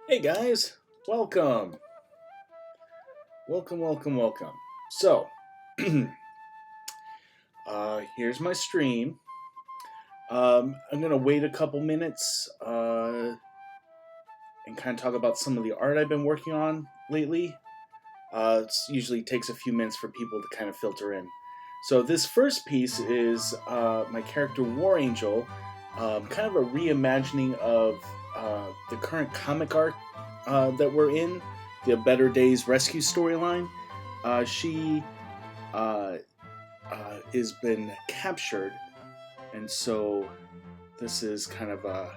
Hey guys, welcome. Welcome. So, here's my stream. I'm gonna wait a couple minutes and kind of talk about some of the art I've been working on lately. It usually takes a few minutes for people to kind of filter in. So this first piece is my character War Angel, kind of a reimagining of the current comic art that we're in, the Better Days Rescue storyline. She has been captured, and so this is kind of a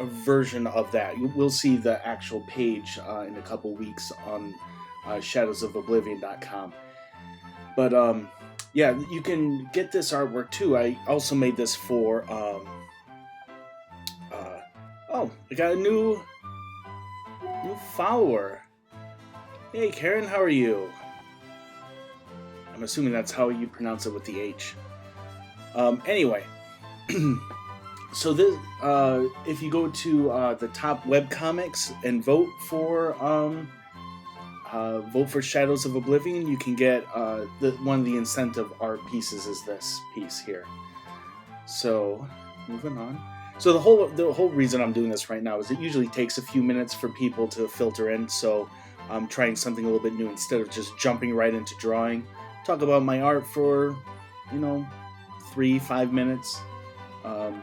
version of that. We'll see the actual page in a couple weeks on shadowsofoblivion.com. But yeah, you can get this artwork too. I also made this for oh, I got a new follower. Hey Karen, how are you? I'm assuming that's how you pronounce it with the H. Anyway, so this, if you go to the top webcomics and vote for Shadows of Oblivion, you can get one of the incentive art pieces is this piece here. So moving on. So the whole reason I'm doing this right now is it usually takes a few minutes for people to filter in. So I'm trying something a little bit new instead of just jumping right into drawing. Talk about my art for 3-5 minutes, and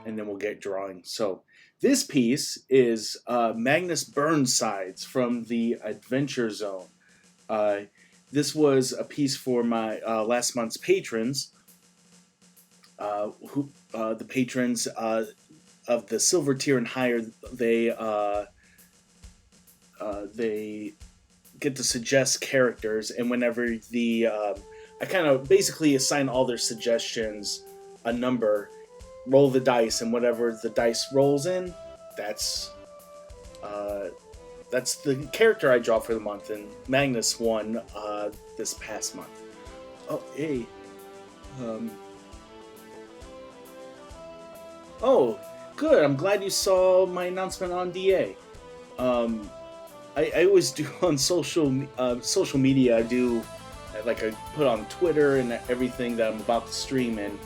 then we'll get drawing. So this piece is Magnus Burnsides from the Adventure Zone. This was a piece for my last month's patrons, the patrons of the silver tier and higher. They get to suggest characters, and whenever I kind of basically assign all their suggestions a number, roll the dice, and whatever the dice rolls in, that's the character I draw for the month. And Magnus won this past month. Oh, hey. Oh, good. I'm glad you saw my announcement on DA. I always do on social media. I do I put on Twitter and everything that I'm about to stream, and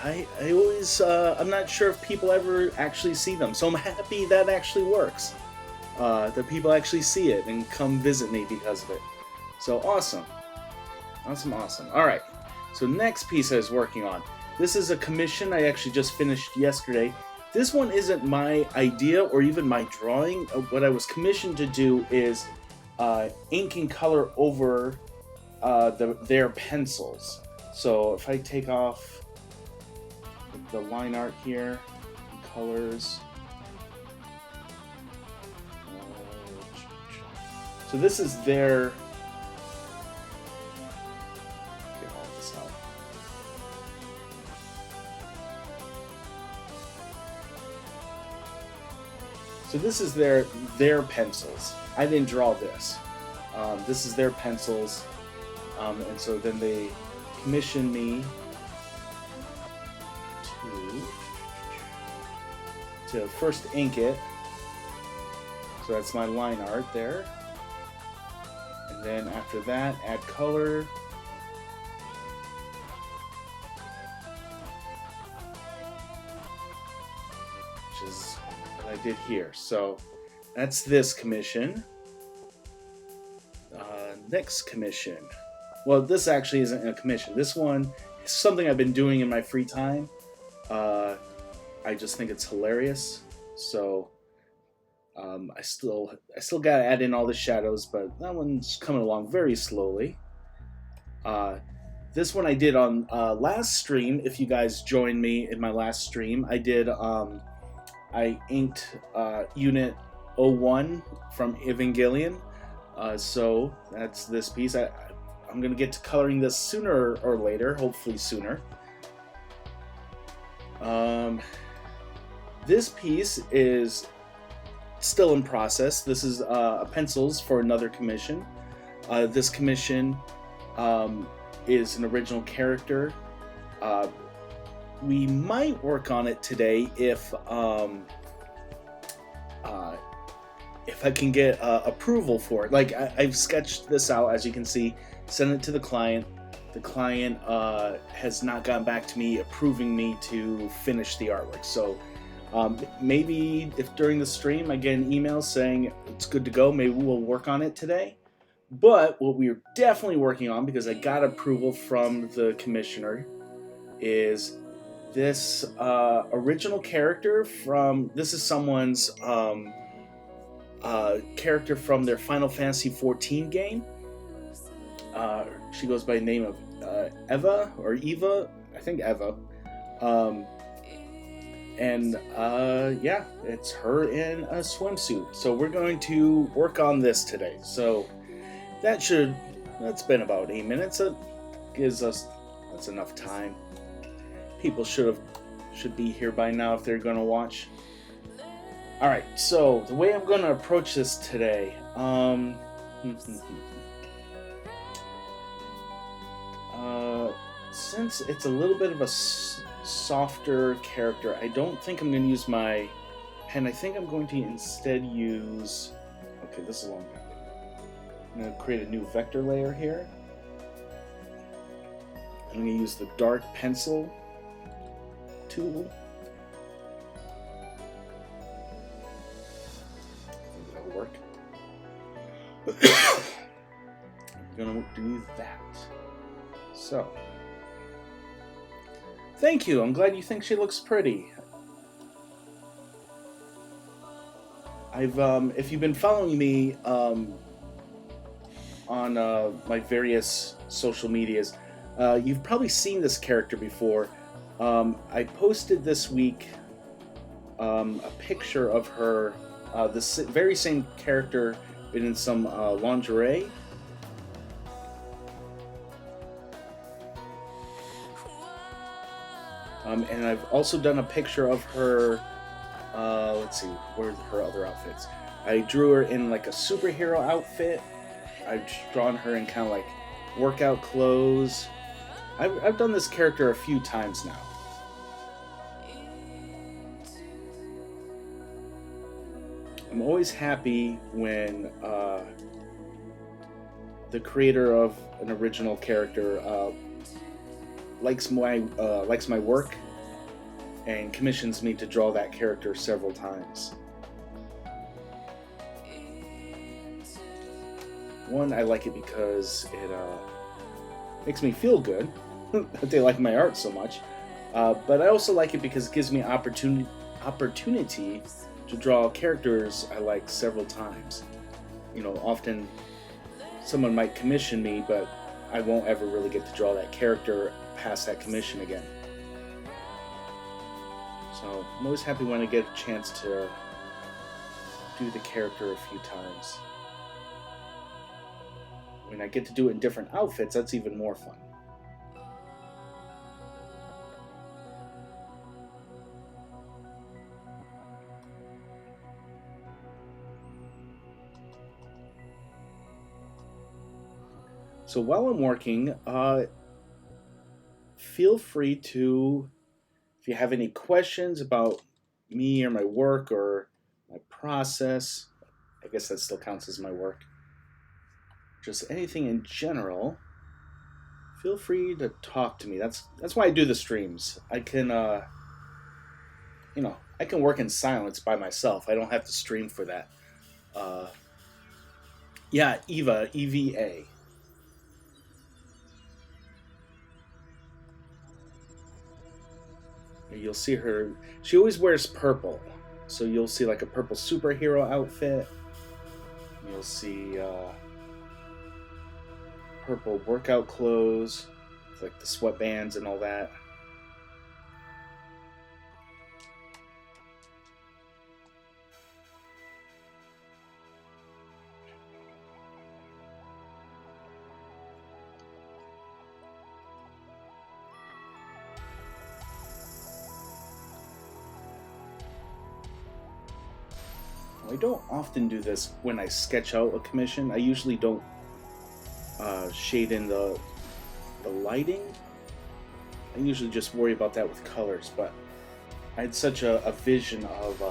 I always I'm not sure if people ever actually see them. So I'm happy that actually works. That people actually see it and come visit me because of it. So awesome. All right. So next piece I was working on. This is a commission I actually just finished yesterday. This one isn't my idea or even my drawing. What I was commissioned to do is ink and color over their pencils. So if I take off the line art here, colors. So this is their... Get all this out. So this is their pencils. I didn't draw this. This is their pencils, and so then they commissioned me to first ink it. So that's my line art there. And then after that, add color. Which is what I did here. So that's this commission. Next commission. Well, this actually isn't a commission. This one is something I've been doing in my free time. I just think it's hilarious. So I still gotta add in all the shadows, but that one's coming along very slowly. This one I did on last stream. If you guys joined me in my last stream, I inked Unit 01 from Evangelion. So that's this piece. I'm gonna get to coloring this sooner or later, hopefully sooner. This piece is still in process. This is pencils for another commission. This commission is an original character. We might work on it today if if I can get approval for it. Like I've sketched this out, as you can see, sent it to the client. The client has not gotten back to me approving me to finish the artwork. So maybe if during the stream I get an email saying it's good to go, maybe we'll work on it today. But what we're definitely working on, because I got approval from the commissioner, is this original character from, this is someone's character from their Final Fantasy XIV game. She goes by the name of Eva, or Eva, I think Eva. Yeah, it's her in a swimsuit. So we're going to work on this today. So that's been about 8 minutes. That gives us, that's enough time. People should be here by now if they're going to watch. All right, so the way I'm going to approach this today, since it's a little bit of a softer character, I don't think I'm going to use my pen. I think I'm going to instead use, okay, this is long. I'm going to create a new vector layer here. I'm going to use the dark pencil tool. That'll work. I'm going to do that. So, thank you. I'm glad you think she looks pretty. If you've been following me on my various social medias, you've probably seen this character before. I posted this week a picture of her, the very same character, but in some lingerie. And I've also done a picture of her, let's see, where are her other outfits? I drew her in like a superhero outfit. I've drawn her in kind of like workout clothes. I've done this character a few times now. I'm always happy when the creator of an original character likes my work and commissions me to draw that character several times. One, I like it because it makes me feel good that they like my art so much, but I also like it because it gives me opportunity to draw characters I like several times. You know, often someone might commission me, but I won't ever really get to draw that character past that commission again. So I'm always happy when I get a chance to do the character a few times. When I get to do it in different outfits, that's even more fun. So while I'm working, feel free to, if you have any questions about me or my work or my process, I guess that still counts as my work, just anything in general, feel free to talk to me. That's why I do the streams. I can, I can work in silence by myself. I don't have to stream for that. Yeah, Eva, EVA. You'll see her, she always wears purple. So you'll see like a purple superhero outfit. You'll see purple workout clothes, like the sweatbands and all that. I don't often do this when I sketch out a commission. I usually don't shade in the lighting. I usually just worry about that with colors, but I had such a vision of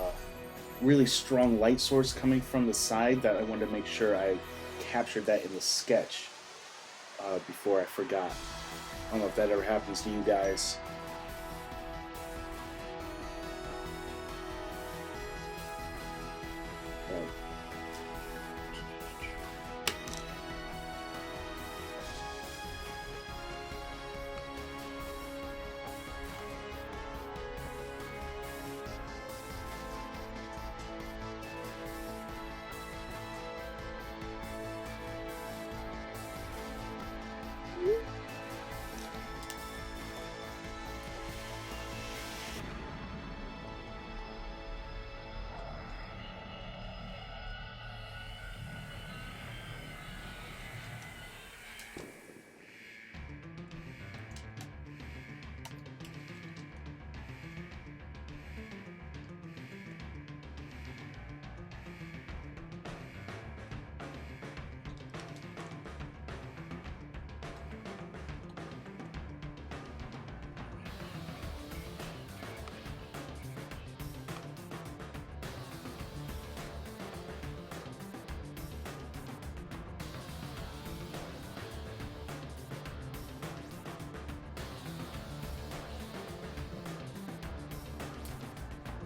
really strong light source coming from the side that I wanted to make sure I captured that in the sketch before I forgot. I don't know if that ever happens to you guys.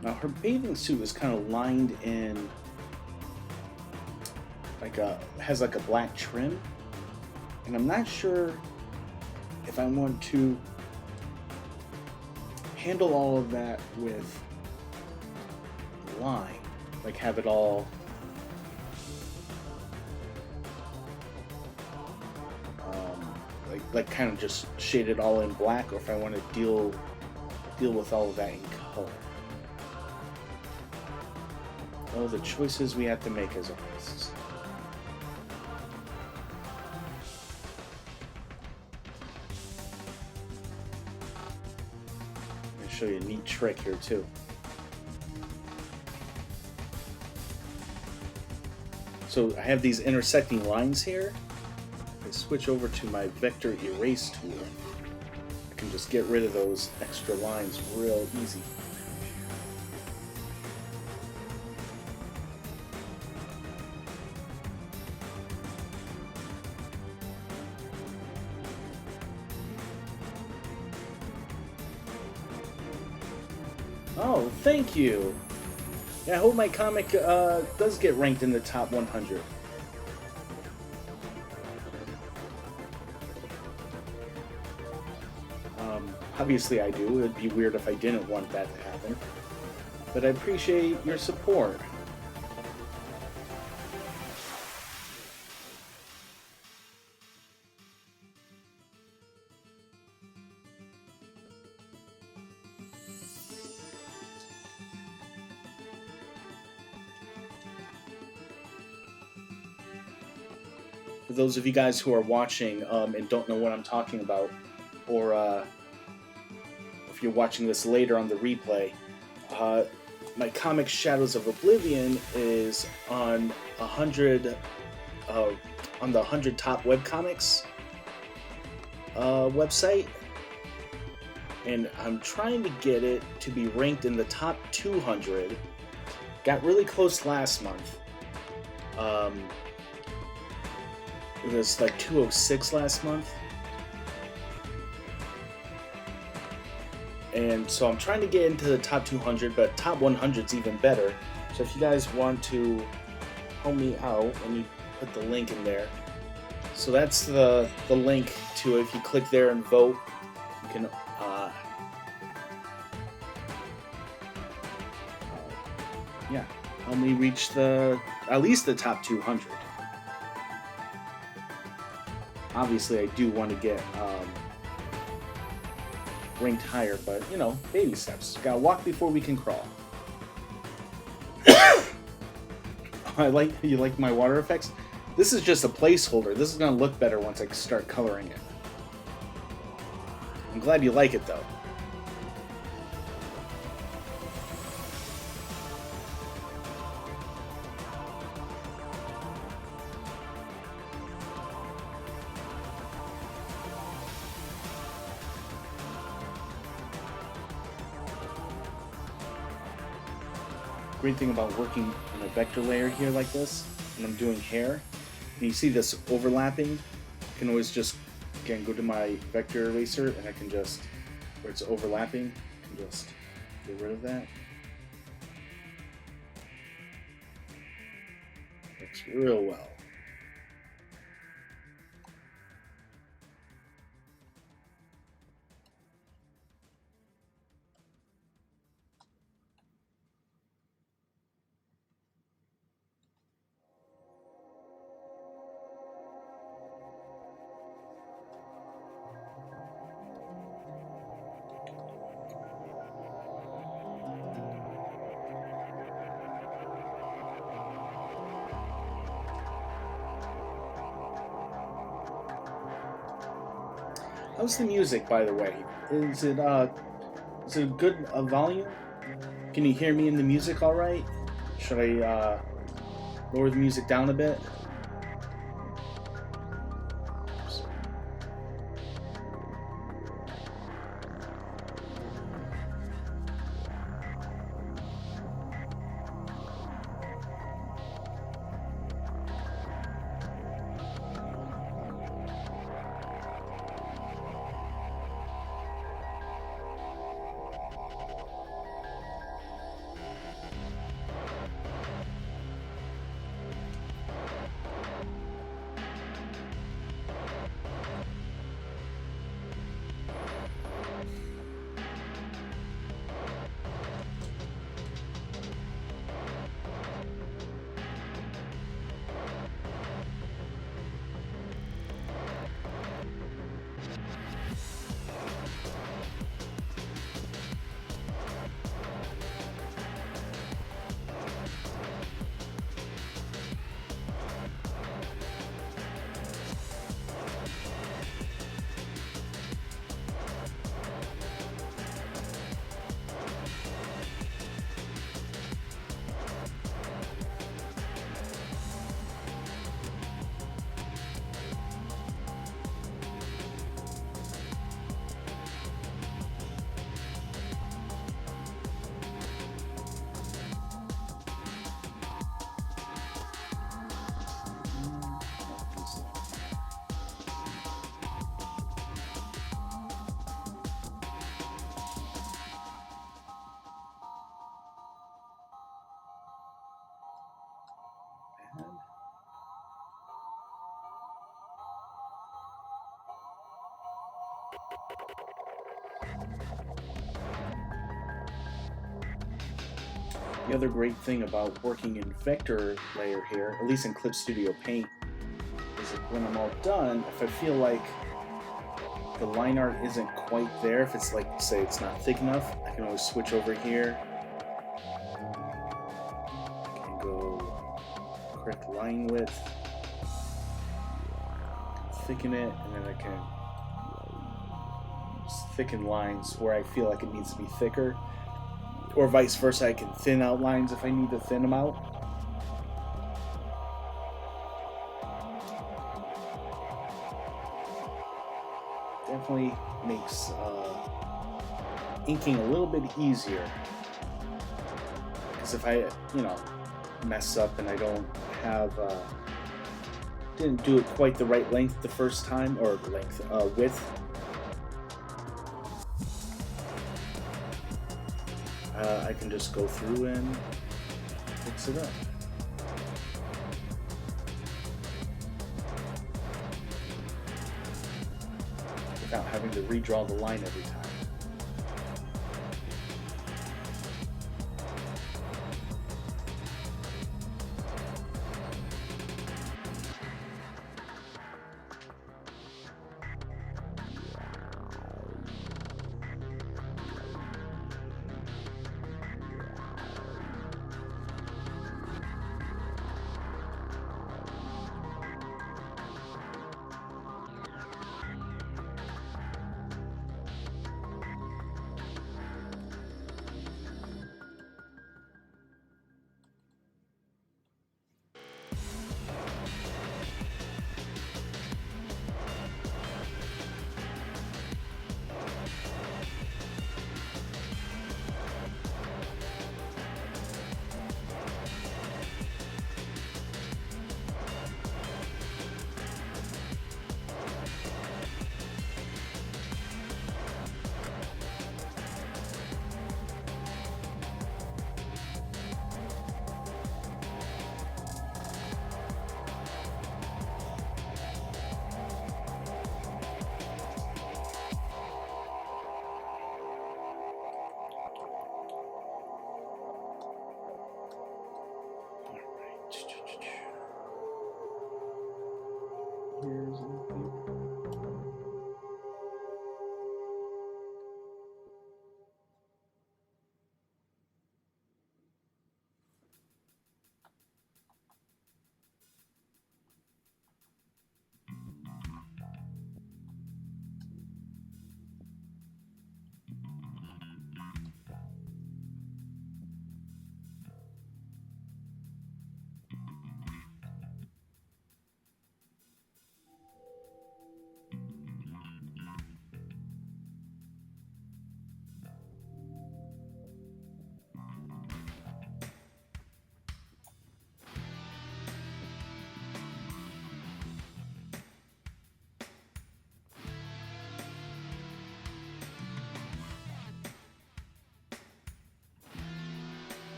Now her bathing suit is kind of lined in has like a black trim, and I'm not sure if I want to handle all of that with line, like have it all like kind of just shade it all in black, or if I want to deal with all of that in color. Oh, the choices we have to make as artists. I'm going to show you a neat trick here too. So I have these intersecting lines here. If I switch over to my vector erase tool, I can just get rid of those extra lines real easy. Oh, thank you. Yeah, I hope my comic does get ranked in the top 100. Obviously I do. It'd be weird if I didn't want that to happen. But I appreciate your support. For those of you guys who are watching and don't know what I'm talking about, or if you're watching this later on the replay, my comic Shadows of Oblivion is on 100 on the 100 top webcomics website, and I'm trying to get it to be ranked in the top 200. Got really close last month. It was like 206 last month. And so I'm trying to get into the top 200, but top 100 is even better. So if you guys want to help me out, let me put the link in there. So that's the link to it. If you click there and vote, you can yeah, help me reach at least the top 200. Obviously, I do want to get ranked higher, but you know, baby steps. Gotta walk before we can crawl. You like my water effects? This is just a placeholder. This is gonna look better once I start coloring it. I'm glad you like it though. great thing about working in a vector layer here like this, when I'm doing hair, and you see this overlapping, I can always just, again, go to my vector eraser and I can just, where it's overlapping, I can just get rid of that. Works real well. How's the music, by the way? Is it good volume? Can you hear me in the music all right? Should I lower the music down a bit? The other great thing about working in vector layer here, at least in Clip Studio Paint, is that when I'm all done, if I feel like the line art isn't quite there, if it's like, say, it's not thick enough, I can always switch over here. I can go correct line width, thicken it, and then I can just thicken lines where I feel like it needs to be thicker. Or vice versa, I can thin out lines if I need to thin them out. Definitely makes inking a little bit easier. Because if I, mess up and I don't have, didn't do it quite the right length the first time, or length, width, I can just go through and fix it up. Without having to redraw the line every time.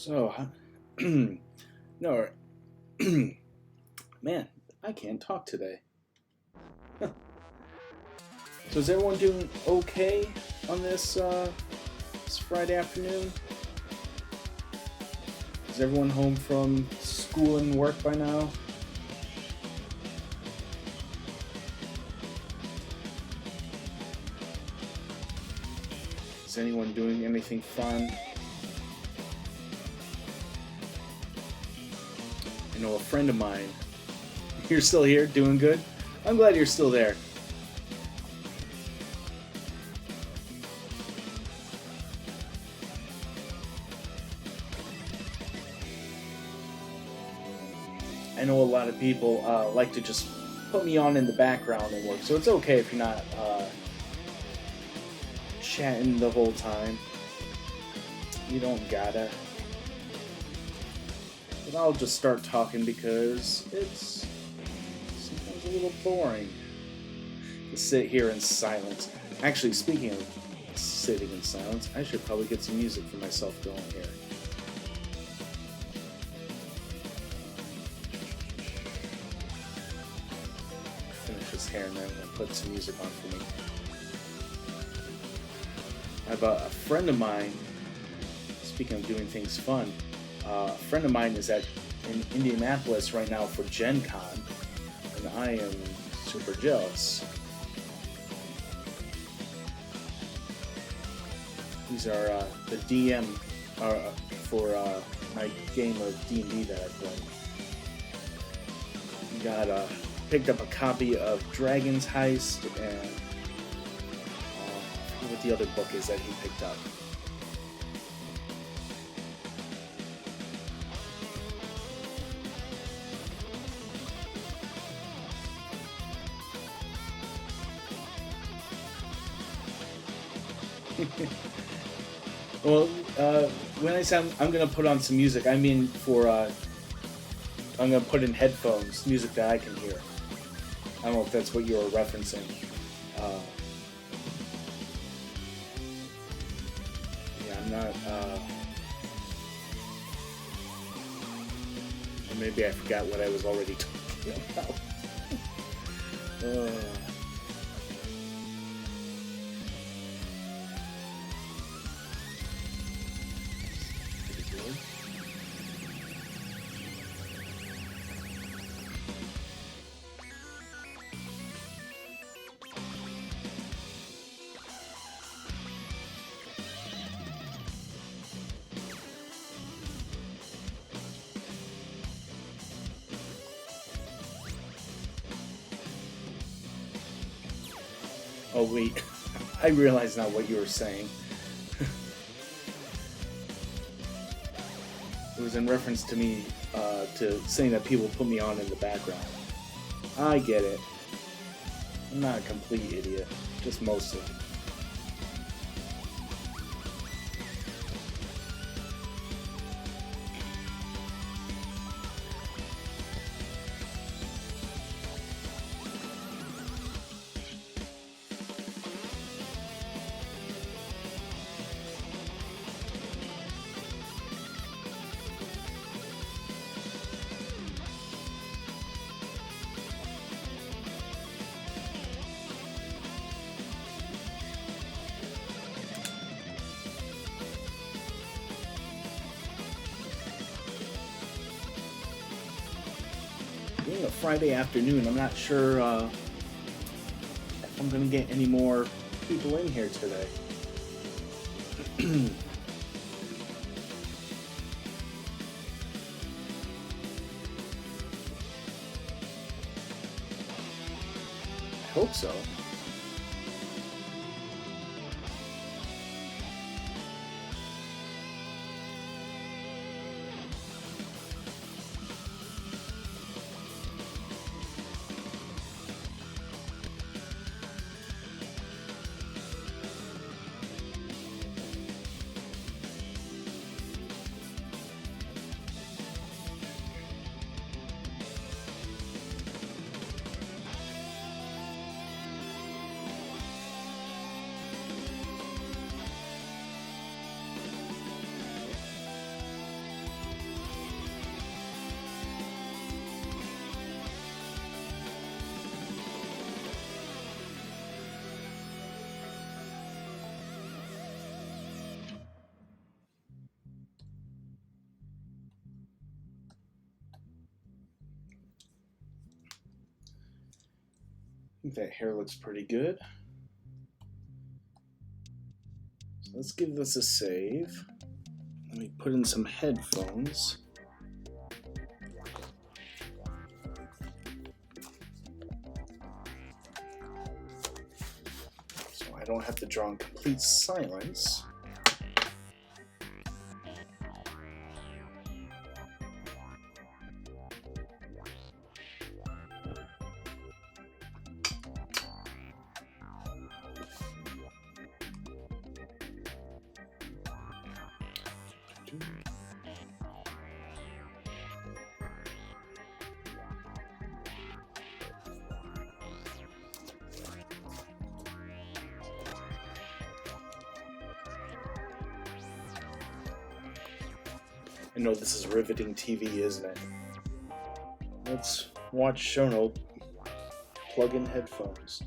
So, no, man, I can't talk today. So is everyone doing okay on this Friday afternoon? Is everyone home from school and work by now? Is anyone doing anything fun? I know a friend of mine. You're still here, doing good? I'm glad you're still there. I know a lot of people like to just put me on in the background and work, so it's okay if you're not chatting the whole time. You don't gotta. But I'll just start talking because it's sometimes a little boring to sit here in silence. Actually, speaking of sitting in silence, I should probably get some music for myself going here. Finish this hair and then I'm going to put some music on for me. I have a friend of mine, speaking of doing things fun, a friend of mine is in Indianapolis right now for Gen Con, and I am super jealous. These are the DM for my game of D&D that I play. Picked up a copy of Dragon's Heist, and I forget what the other book is that he picked up. Well, when I say I'm going to put on some music, I mean I'm going to put in headphones, music that I can hear. I don't know if that's what you were referencing. Yeah, I'm not... or maybe I forgot what I was already talking about. Oh wait, I realize now what you were saying. It was in reference to me, to saying that people put me on in the background. I get it. I'm not a complete idiot, just mostly. Being a Friday afternoon, I'm not sure if I'm going to get any more people in here today. I hope so. think that hair looks pretty good. So let's give this a save. Let me put in some headphones. So I don't have to draw in complete silence. I know this is riveting TV, isn't it? Let's watch Shono plug in headphones.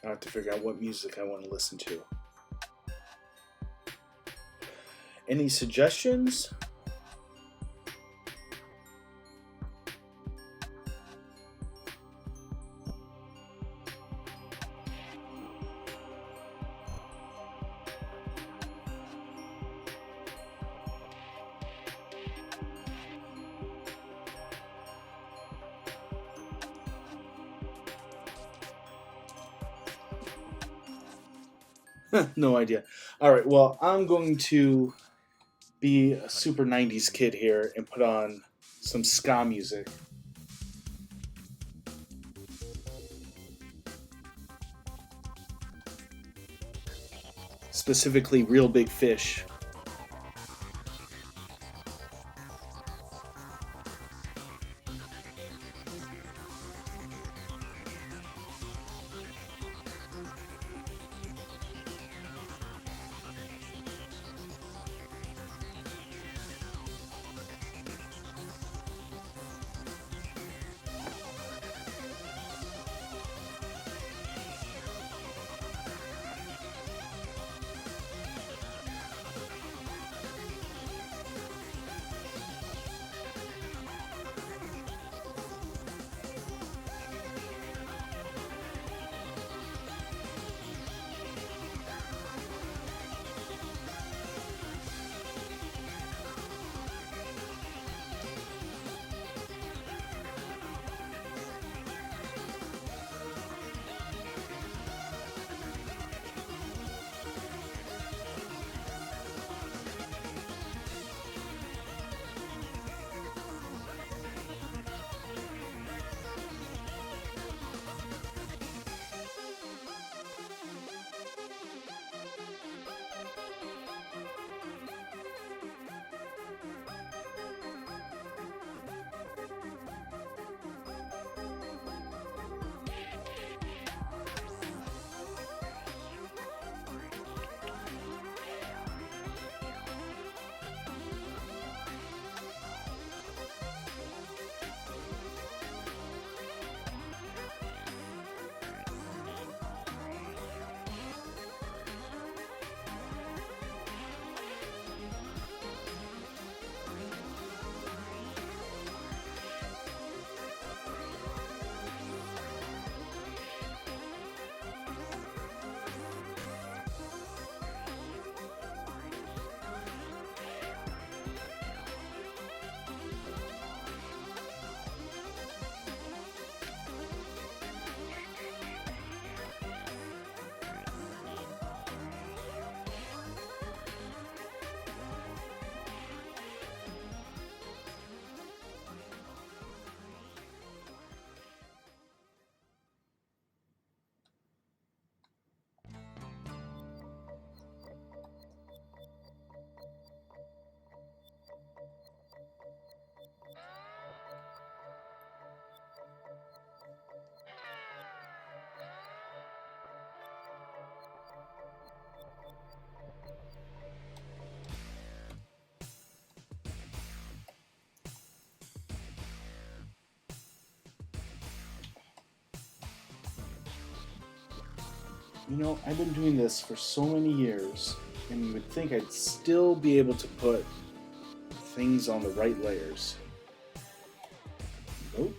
I have to figure out what music I want to listen to. Any suggestions? No idea. All right, well, I'm going to be a super 90s kid here and put on some ska music. Specifically, Real Big Fish. You know, I've been doing this for so many years, and you would think I'd still be able to put things on the right layers. Nope.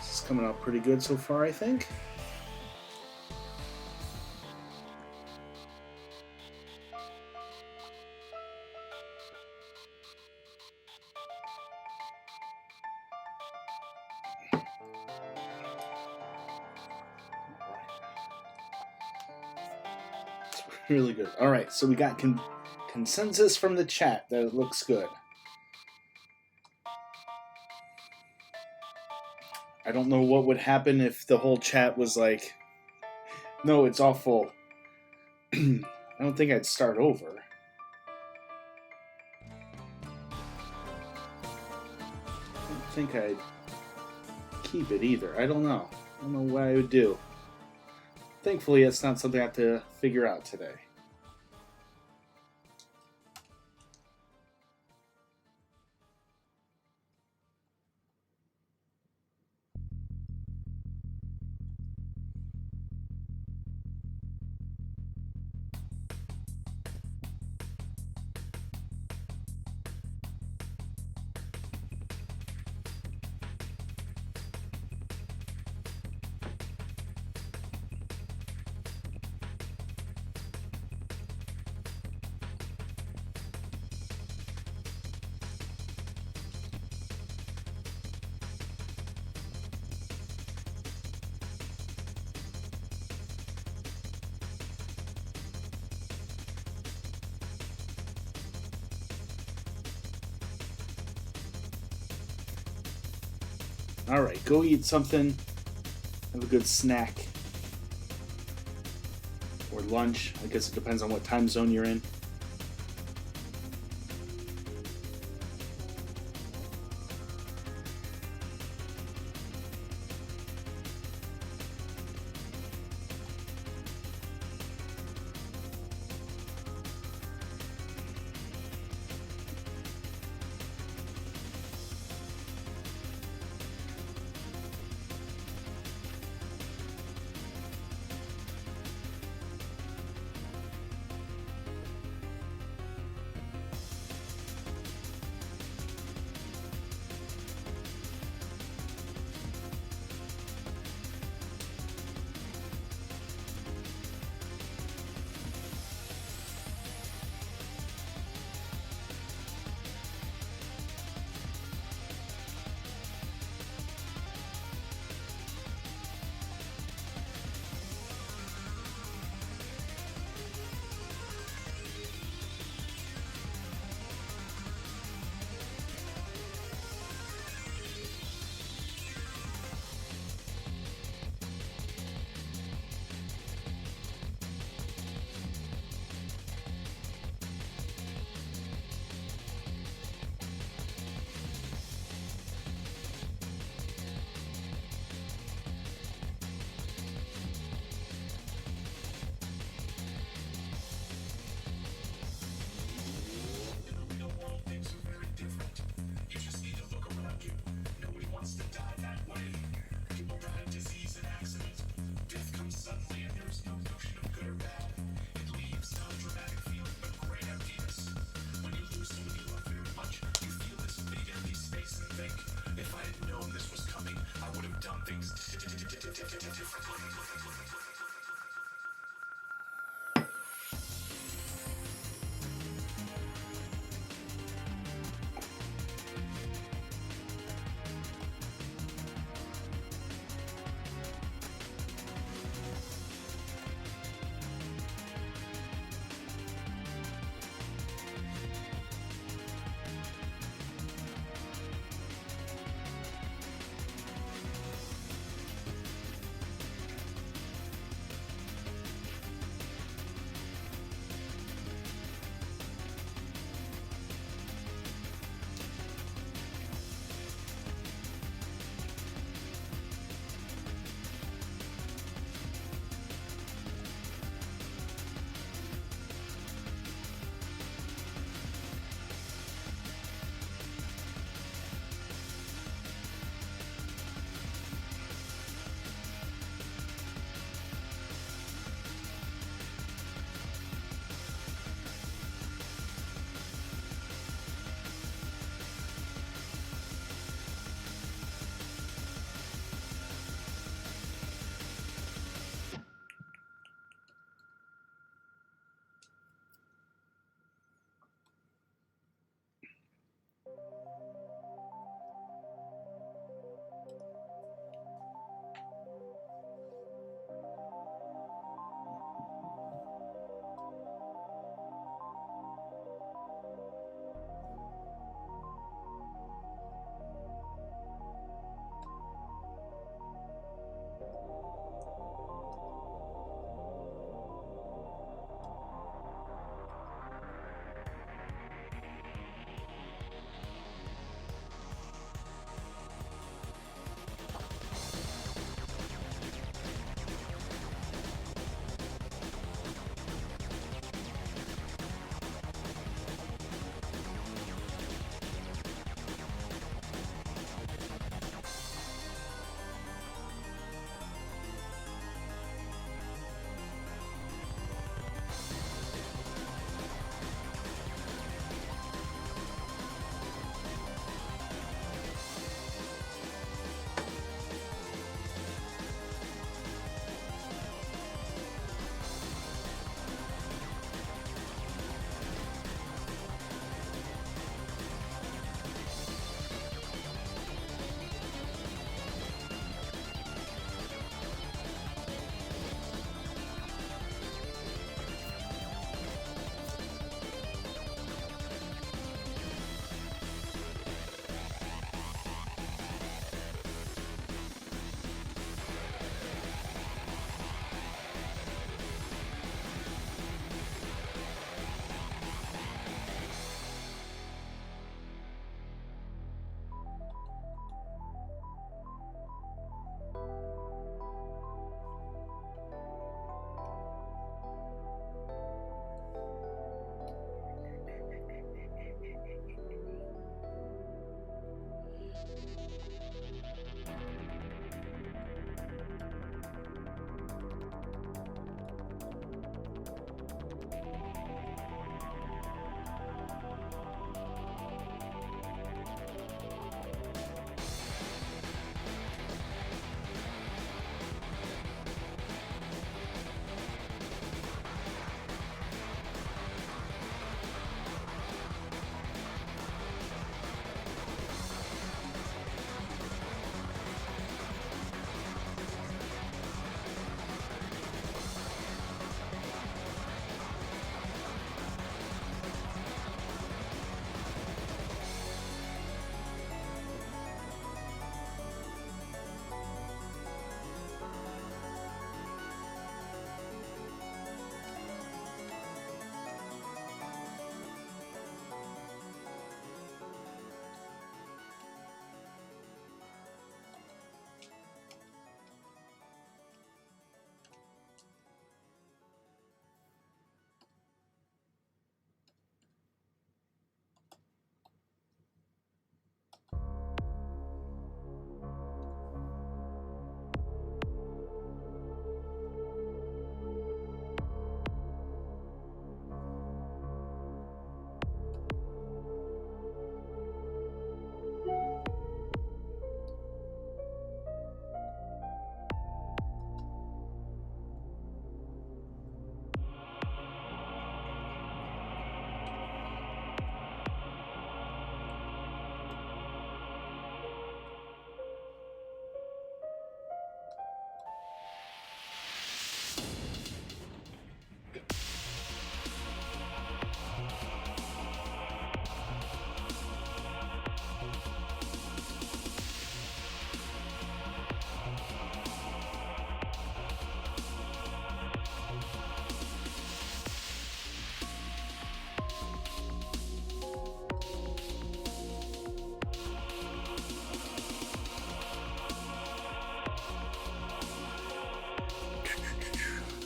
This is coming out pretty good so far, I think. Really good. All right, so we got consensus from the chat that it looks good. I don't know what would happen if the whole chat was like, no, it's awful. I don't think I'd start over. I don't think I'd keep it either. I don't know. I don't know what I would do. Thankfully, it's not something I have to figure out today. All right, go eat something. Have a good snack. Or lunch. I guess it depends on what time zone you're in.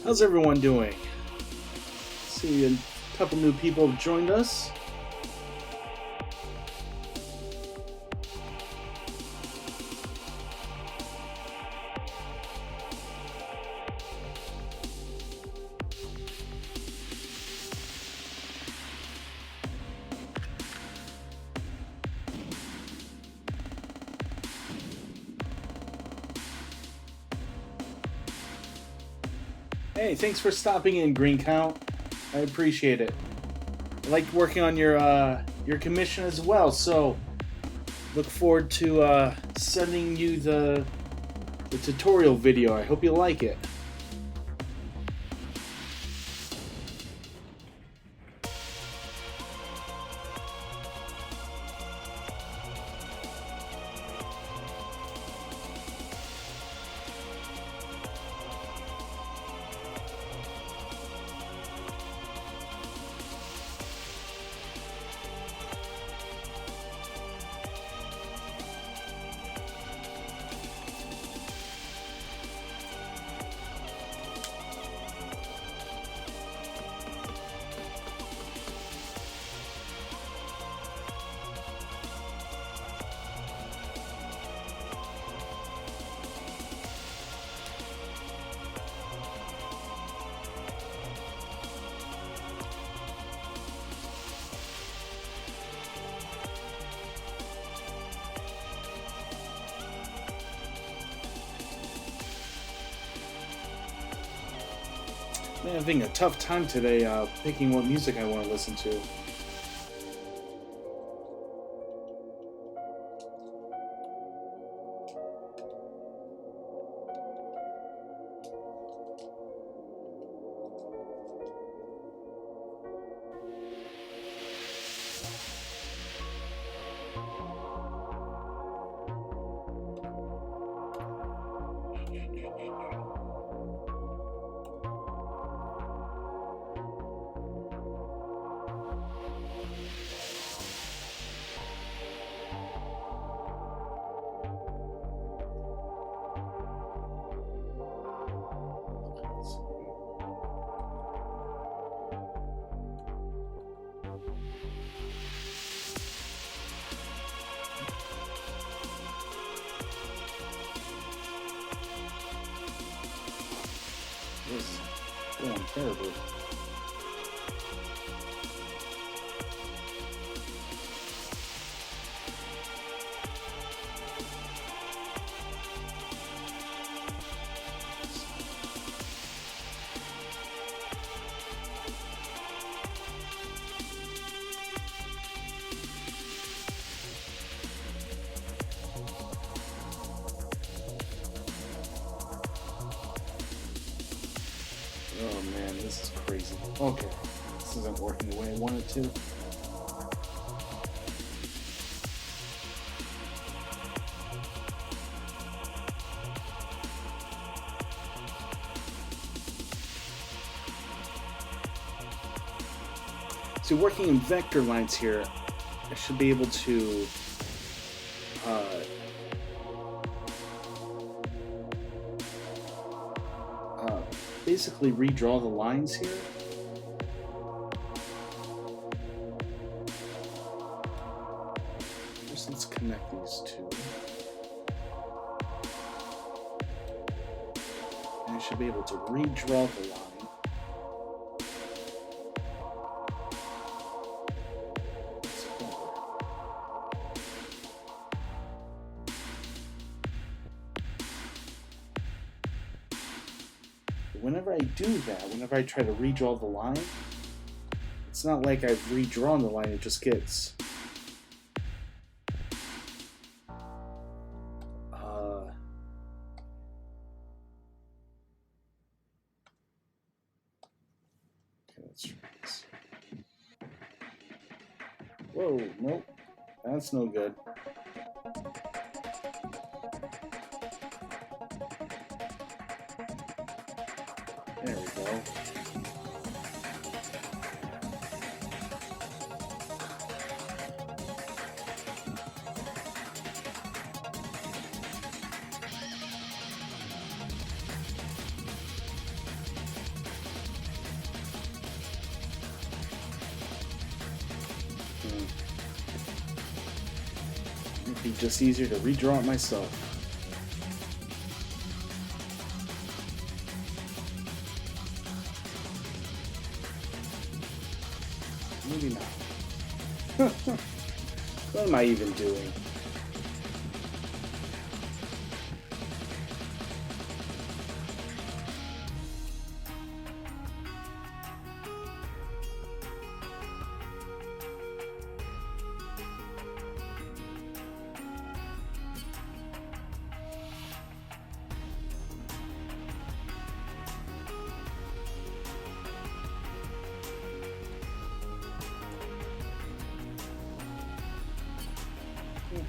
How's everyone doing? See, a couple new people have joined us. Hey, thanks for stopping in, Green Count. I appreciate it. I like working on your commission as well, so look forward to sending you the tutorial video. I hope you like it. Man, I'm having a tough time today picking what music I want to listen to. This is going terribly. Oh man, this is crazy. Okay, this isn't working the way I want it to. So working in vector lines here, I should be able to basically redraw the lines here. Just let's connect these two. And I should be able to redraw the line. Whenever I do that, whenever I try to redraw the line, it's not like I've redrawn the line, it just gets okay, let's try this. Whoa, nope, that's no good. There we go. Be just easier to redraw it myself. Maybe not. What am I even doing?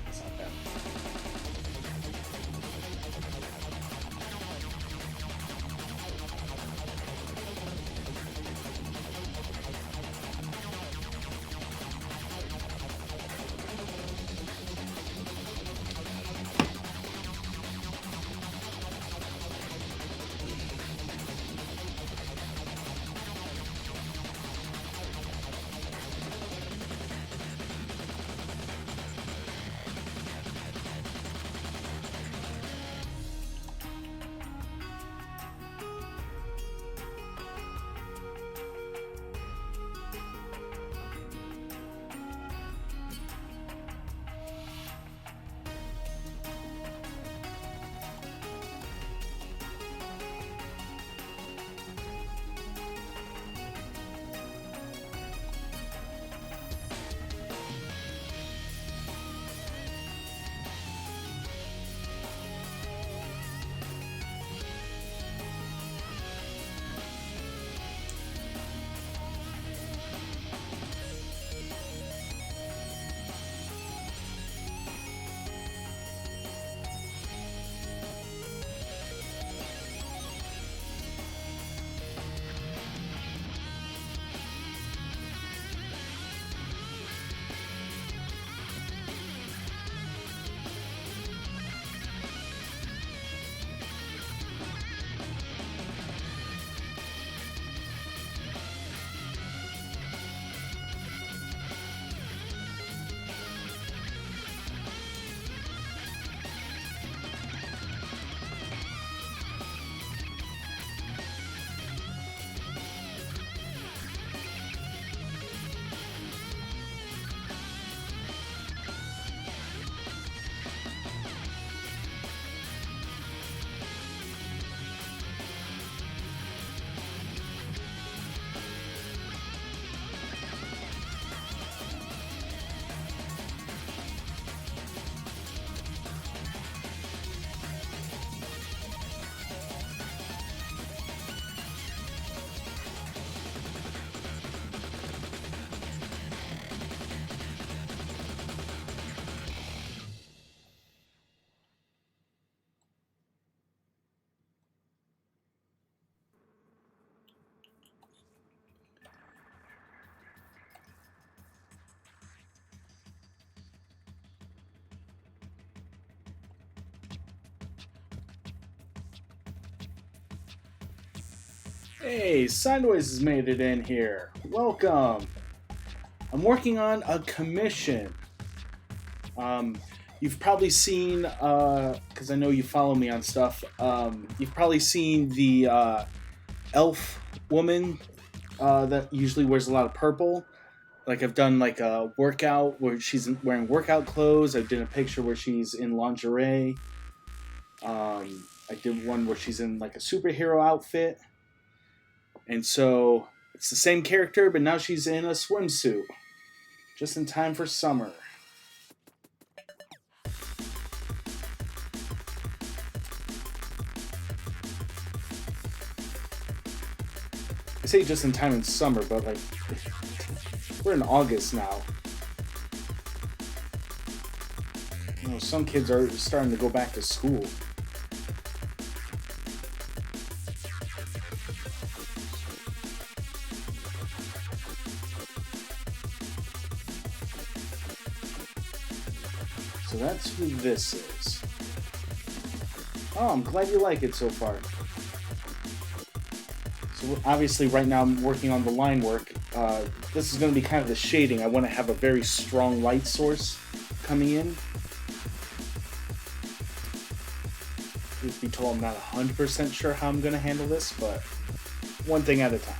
It's not bad. Hey, Sideways has made it in here. Welcome. I'm working on a commission. You've probably seen, because I know you follow me on stuff, you've probably seen the elf woman that usually wears a lot of purple. Like, I've done like a workout where she's wearing workout clothes. I did a picture where she's in lingerie. I did one where she's in like a superhero outfit. And so it's the same character, but now she's in a swimsuit. Just in time for summer. I say just in time in summer, but like, we're in August now. You know, some kids are starting to go back to school. So that's who this is. Oh, I'm glad you like it so far. So obviously right now I'm working on the line work. This is going to be kind of the shading. I want to have a very strong light source coming in. truth be told, I'm not 100% sure how I'm going to handle this, but one thing at a time.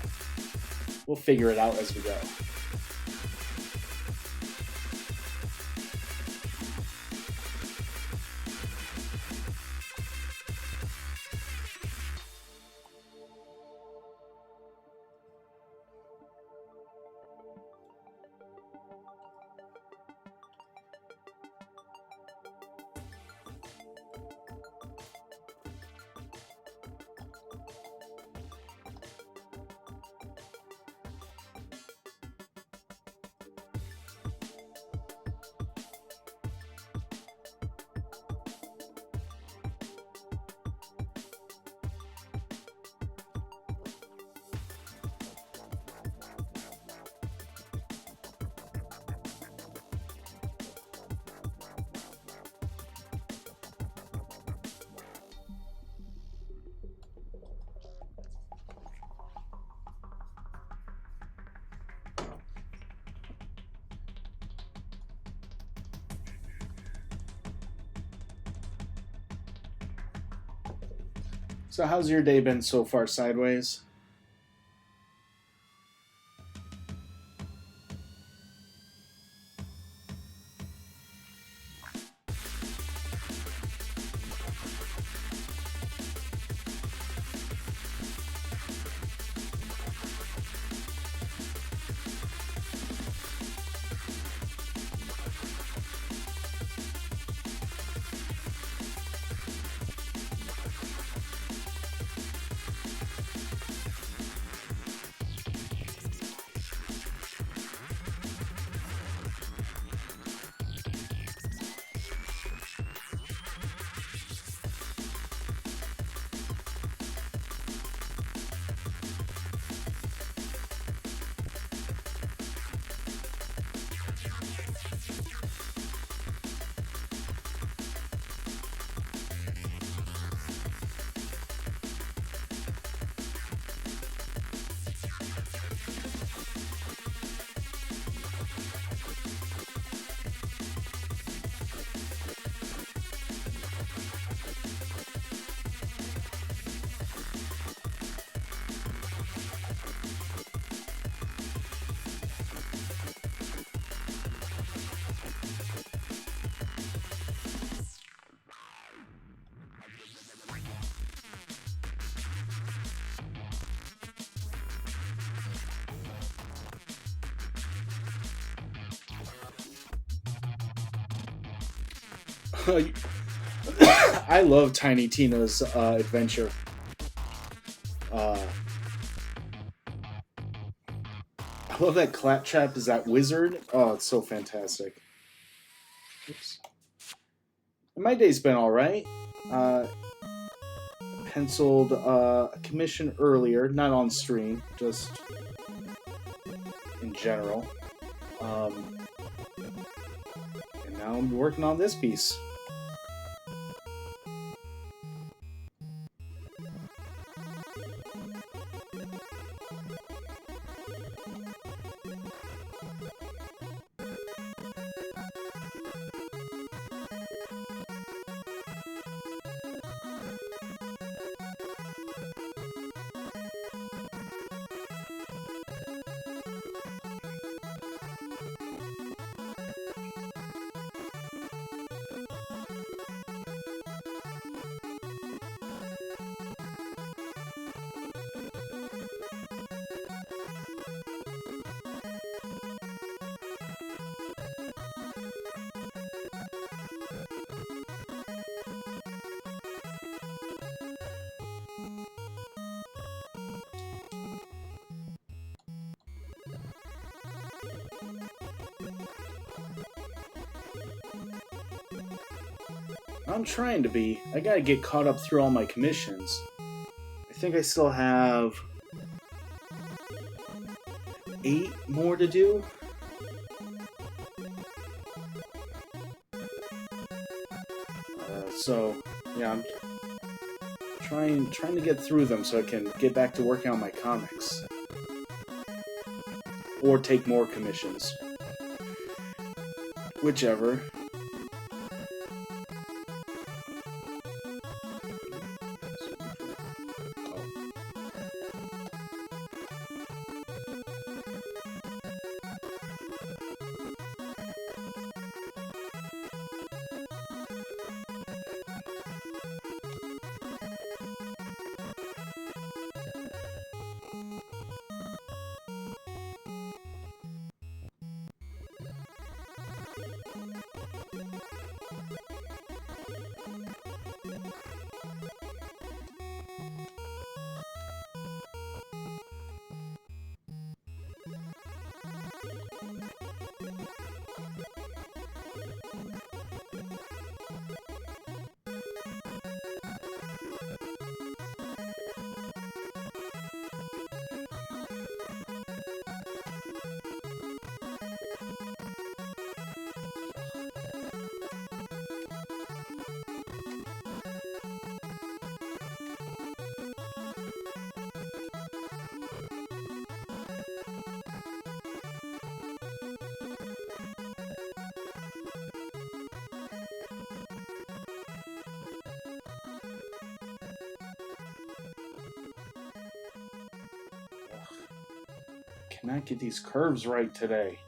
We'll figure it out as we go. So how's your day been so far, Sideways? I love Tiny Tina's adventure. I love that Claptrap is that wizard. Oh, it's so fantastic. Oops. My day's been alright. Penciled a commission earlier, not on stream, just in general. And now I'm working on this piece. I'm trying to be. I gotta get caught up through all my commissions. I think I still have 8 more to do. So yeah, I'm trying to get through them so I can get back to working on my comics. Or take more commissions. Whichever. cannot get these curves right today.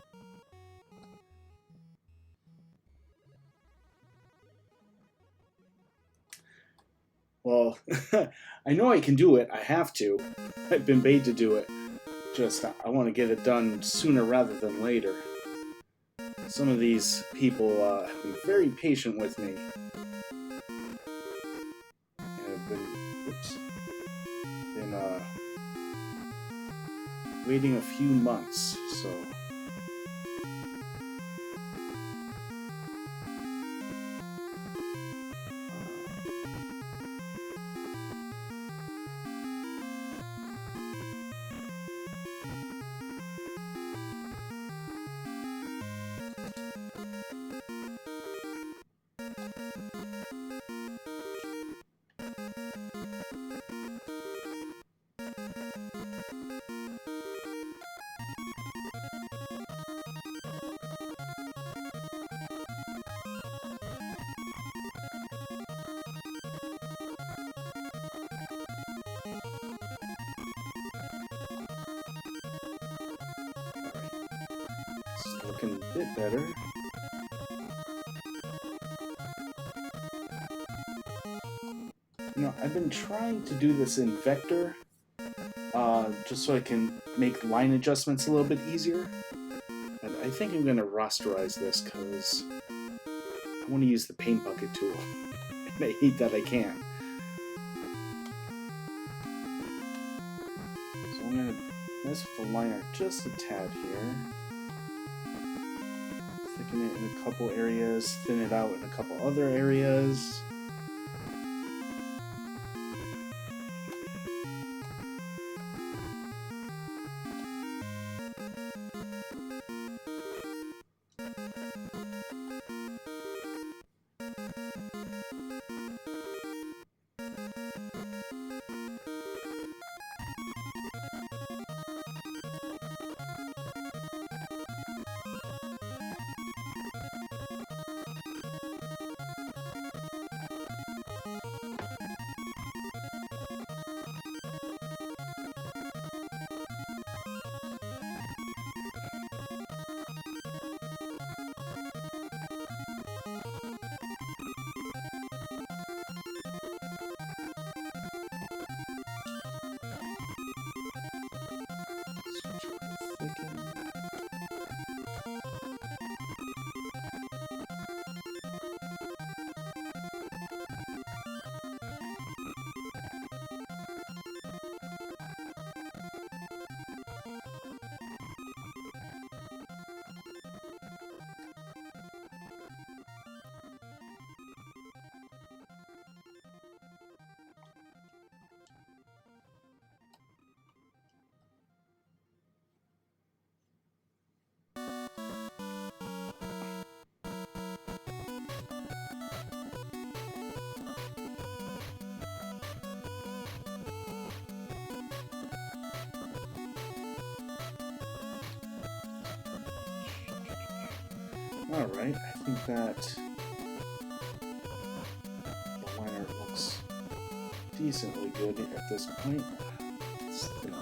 Well, I know I can do it. I have to. I've been paid to do it. Just, I want to get it done sooner rather than later. Some of these people have been very patient with me. And have been waiting a few months, so... Looking a bit better. You know, I've been trying to do this in vector, just so I can make line adjustments a little bit easier. But I think I'm going to rasterize this because I want to use the paint bucket tool. And I hate that I can't. So I'm going to mess with the liner just a tad here. Thicken it in a couple areas, thin it out in a couple other areas. Alright, I think that the liner looks decently good at this point. Let's thin it.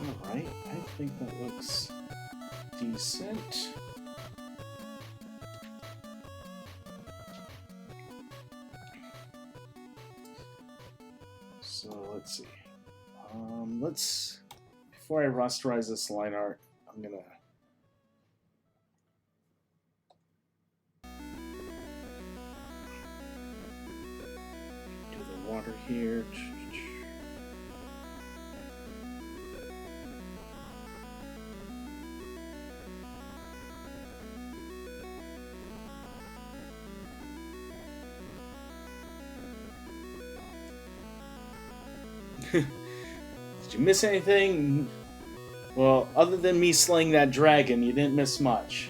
Alright, I think that looks decent. So let's see. Before I rasterize this line art, I'm gonna do the water here. Did you miss anything? Well, other than me slaying that dragon, you didn't miss much.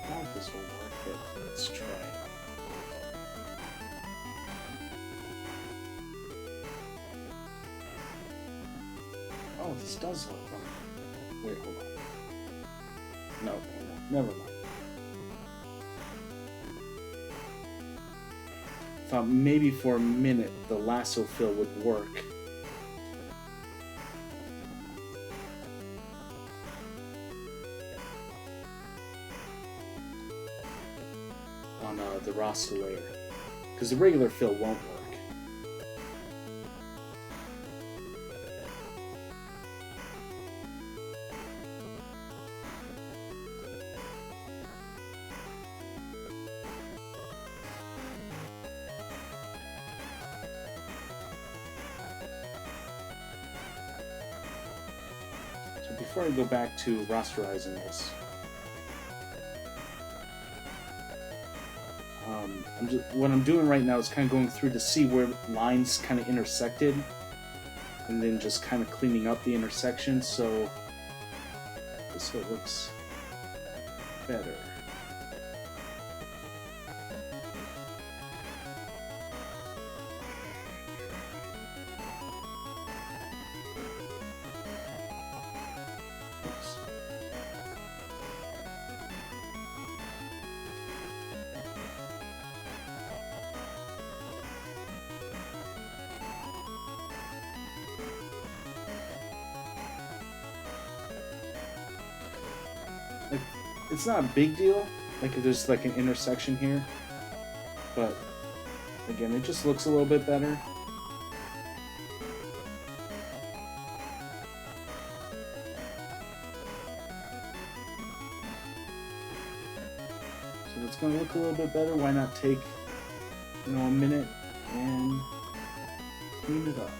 I doubt this will work, but let's try. Oh, this does look fun. Wait, hold on. No, never mind. Thought maybe for a minute the lasso fill would work. On the roster layer, because the regular fill won't work. So before I go back to rasterizing this, what I'm doing right now is kind of going through to see where lines kind of intersected, and then just kind of cleaning up the intersection. So just so it looks better. It's not a big deal, like there's like an intersection here, but again, it just looks a little bit better. So it's going to look a little bit better. Why not take, a minute and clean it up?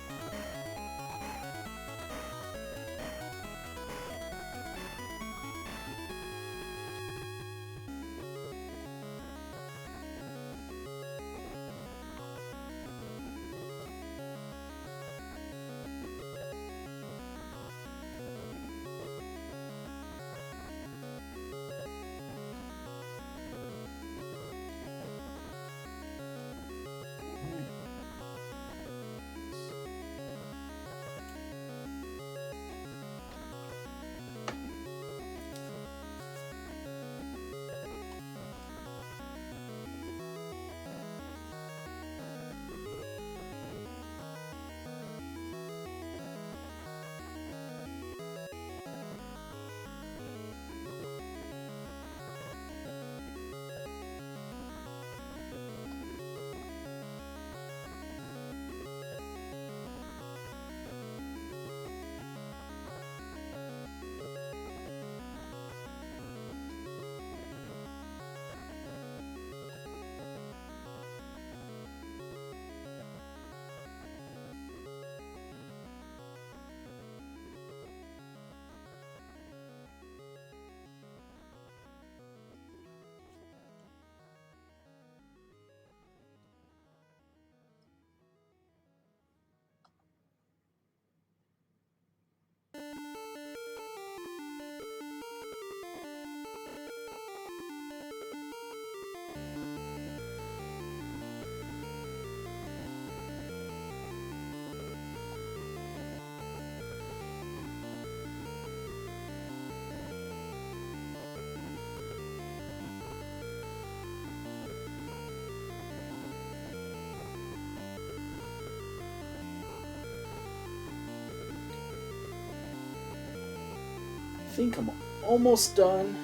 I think I'm almost done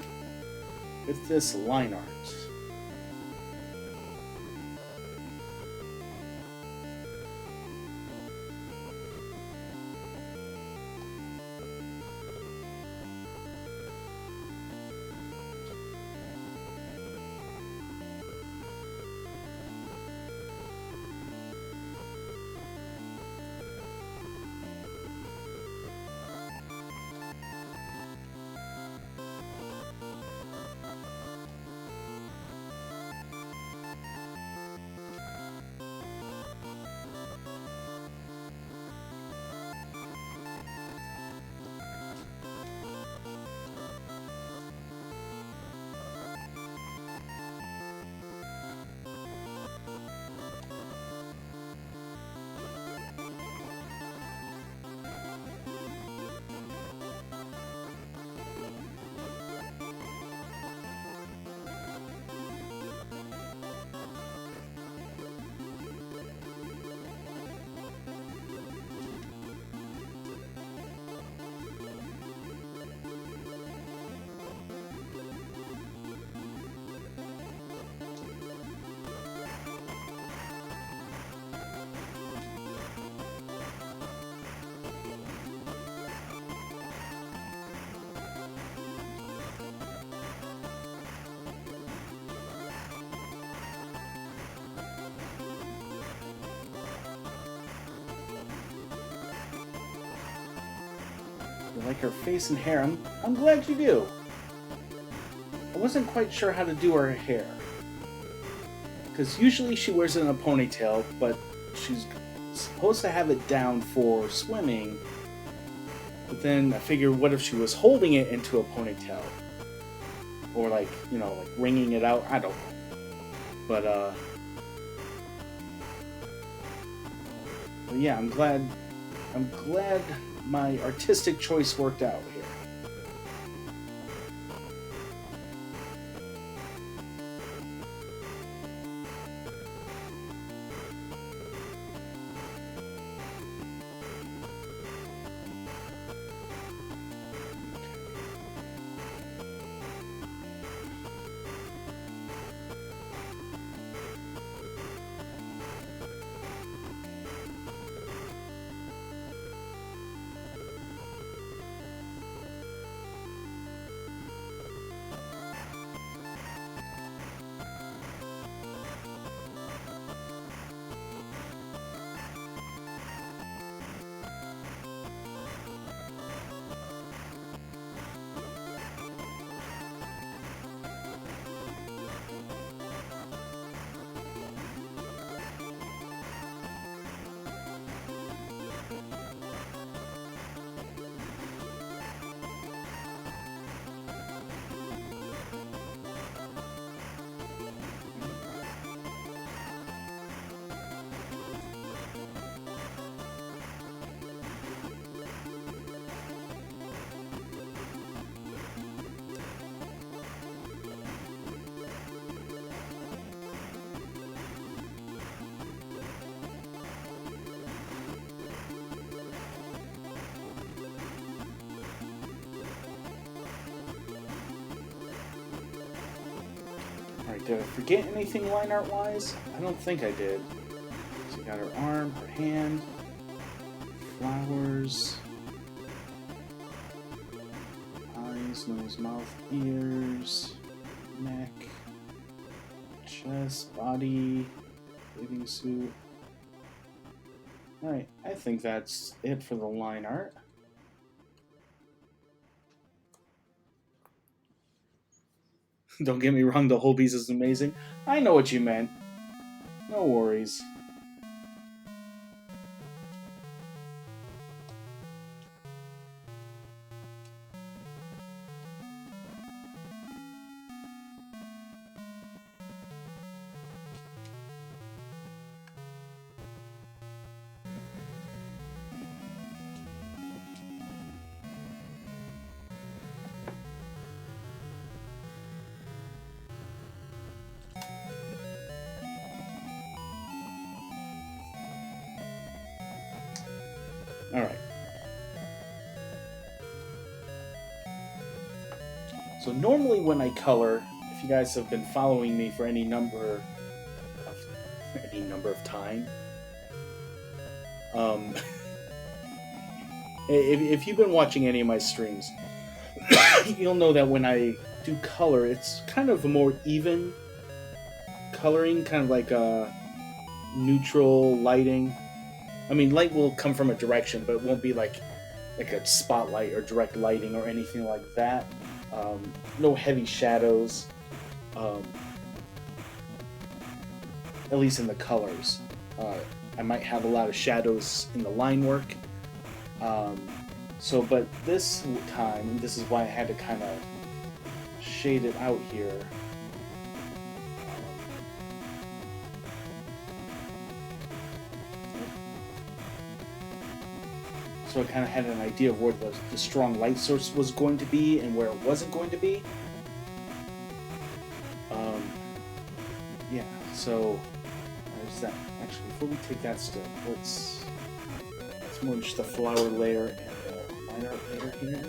with this line art. You like her face and hair? I'm glad you do. I wasn't quite sure how to do her hair, because usually she wears it in a ponytail, but she's supposed to have it down for swimming, But then I figured, what if she was holding it into a ponytail? Or like, you know, like wringing it out? I don't know. But yeah, I'm glad my artistic choice worked out here. Alright, did I forget anything line art wise? I don't think I did. So you got her arm, her hand, flowers, eyes, nose, mouth, ears, neck, chest, body, bathing suit. Alright, I think that's it for the line art. Don't get me wrong, the whole piece is amazing. I know what you meant. No worries. Alright. So normally when I color, if you guys have been following me for any number of time, if you've been watching any of my streams, you'll know that when I do color, it's kind of a more even coloring, kind of like a neutral lighting. I mean, light will come from a direction, but it won't be like a spotlight or direct lighting or anything like that. No heavy shadows, at least in the colors. I might have a lot of shadows in the line work. But this time, and this is why I had to kind of shade it out here. So I kind of had an idea of where the strong light source was going to be and where it wasn't going to be. Yeah, so there's that. Actually, before we take that step, let's merge the flower layer and the line art layer here.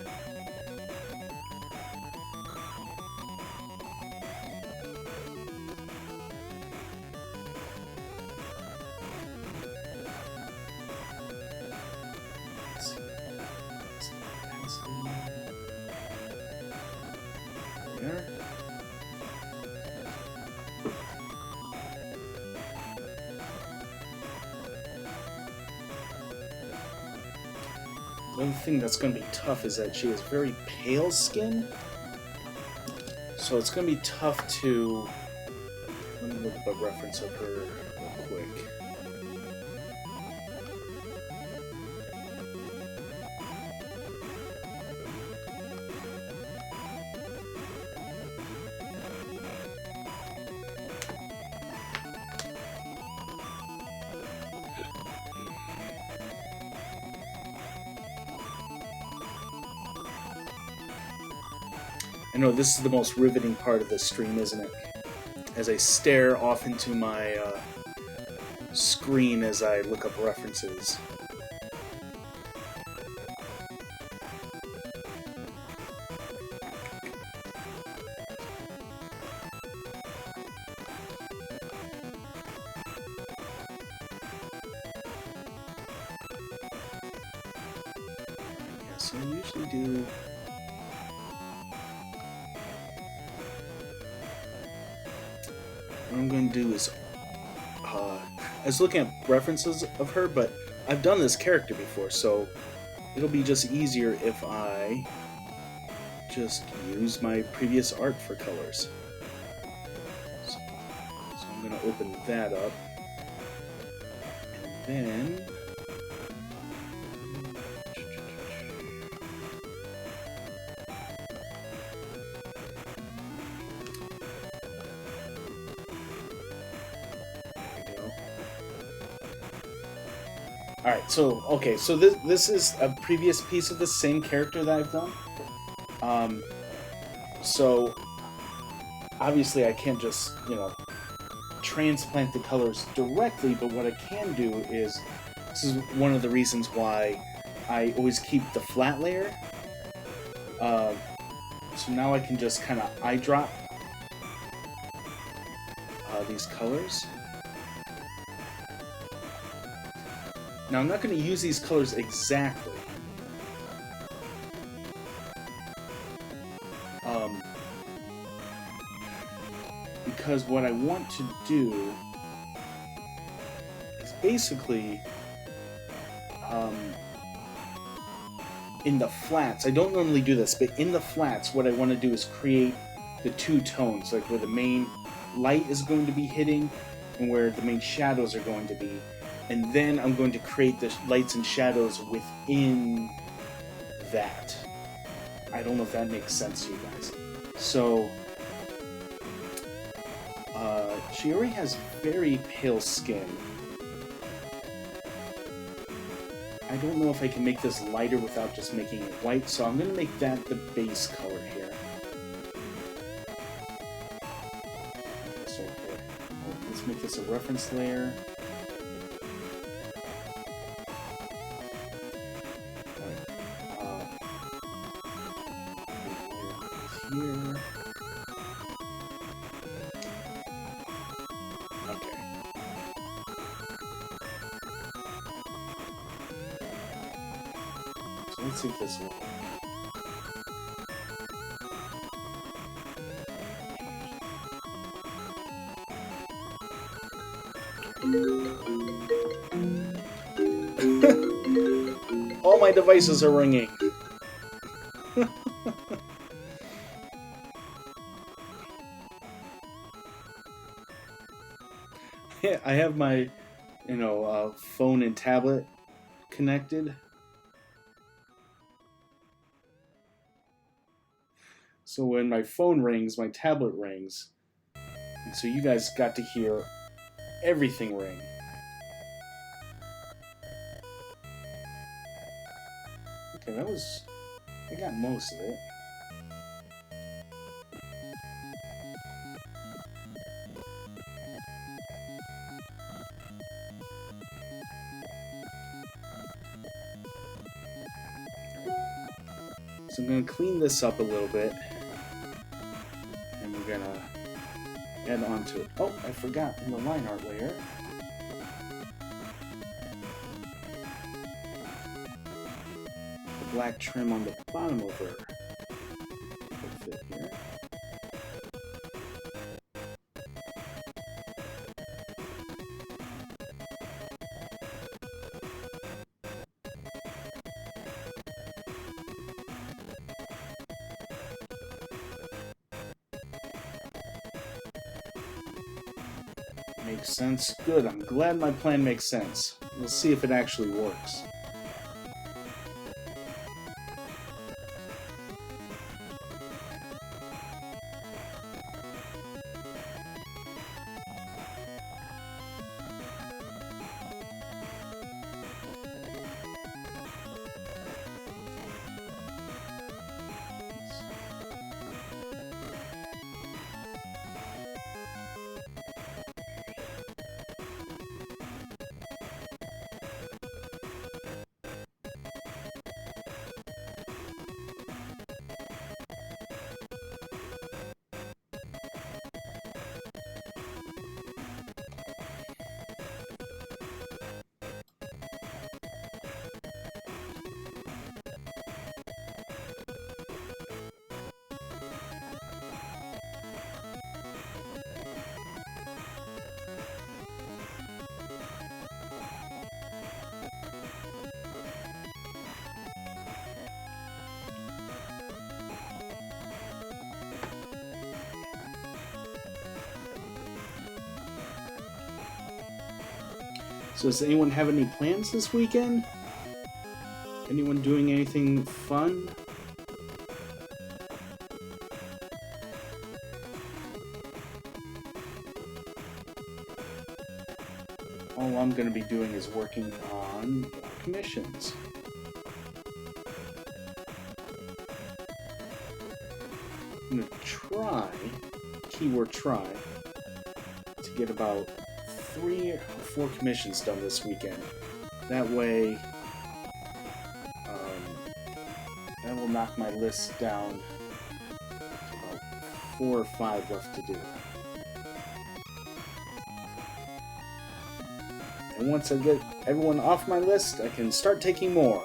The other thing that's going to be tough is that she has very pale skin, so it's going to be tough to... Let me look up a reference of her real quick. I know this is the most riveting part of this stream, isn't it? As I stare off into my screen as I look up references. So I usually do... What I'm going to do is... I was looking at references of her, but I've done this character before, so it'll be just easier if I just use my previous art for colors. So I'm going to open that up. And then... Alright, so, okay, so this is a previous piece of the same character that I've done. So, obviously I can't just, you know, transplant the colors directly, but what I can do is, this is one of the reasons why I always keep the flat layer. So now I can just kind of eyedrop these colors. Now, I'm not going to use these colors exactly. Because what I want to do is basically in the flats, I don't normally do this, but in the flats, what I want to do is create the two tones, like where the main light is going to be hitting and where the main shadows are going to be. And then I'm going to create the lights and shadows within that. I don't know if that makes sense to you guys. So, she already has very pale skin. I don't know if I can make this lighter without just making it white, so I'm going to make that the base color here. This right there. Let's make this a reference layer. Here. Okay. So let's see if this will work. All my devices are ringing. Yeah, I have my, you know, phone and tablet connected. So when my phone rings, my tablet rings. And so you guys got to hear everything ring. Okay, I got most of it. So I'm going to clean this up a little bit. And we're going to add on to it. Oh, I forgot in the line art layer. The black trim on the bottom of her. Will fit here. Makes sense. Good. I'm glad my plan makes sense. We'll see if it actually works. So does anyone have any plans this weekend? Anyone doing anything fun? All I'm going to be doing is working on commissions. I'm going to try, keyword try, to get about 3 or 4 commissions done this weekend. That way, that will knock my list down to about 4 or 5 left to do. And once I get everyone off my list, I can start taking more.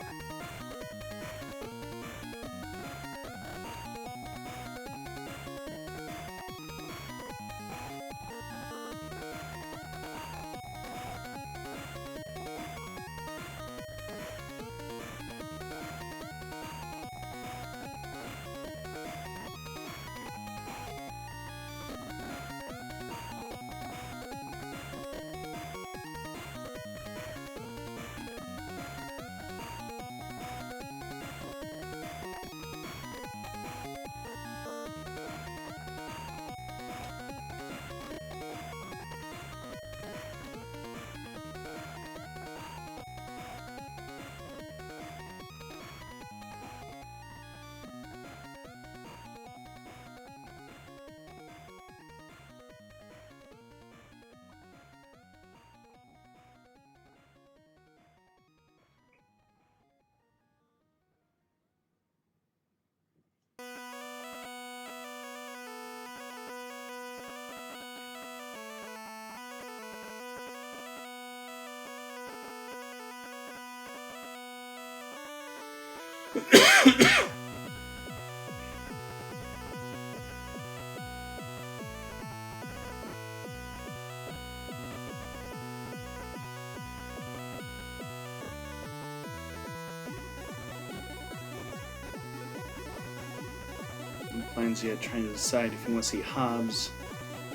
Plans yet, trying to decide if you want to see Hobbs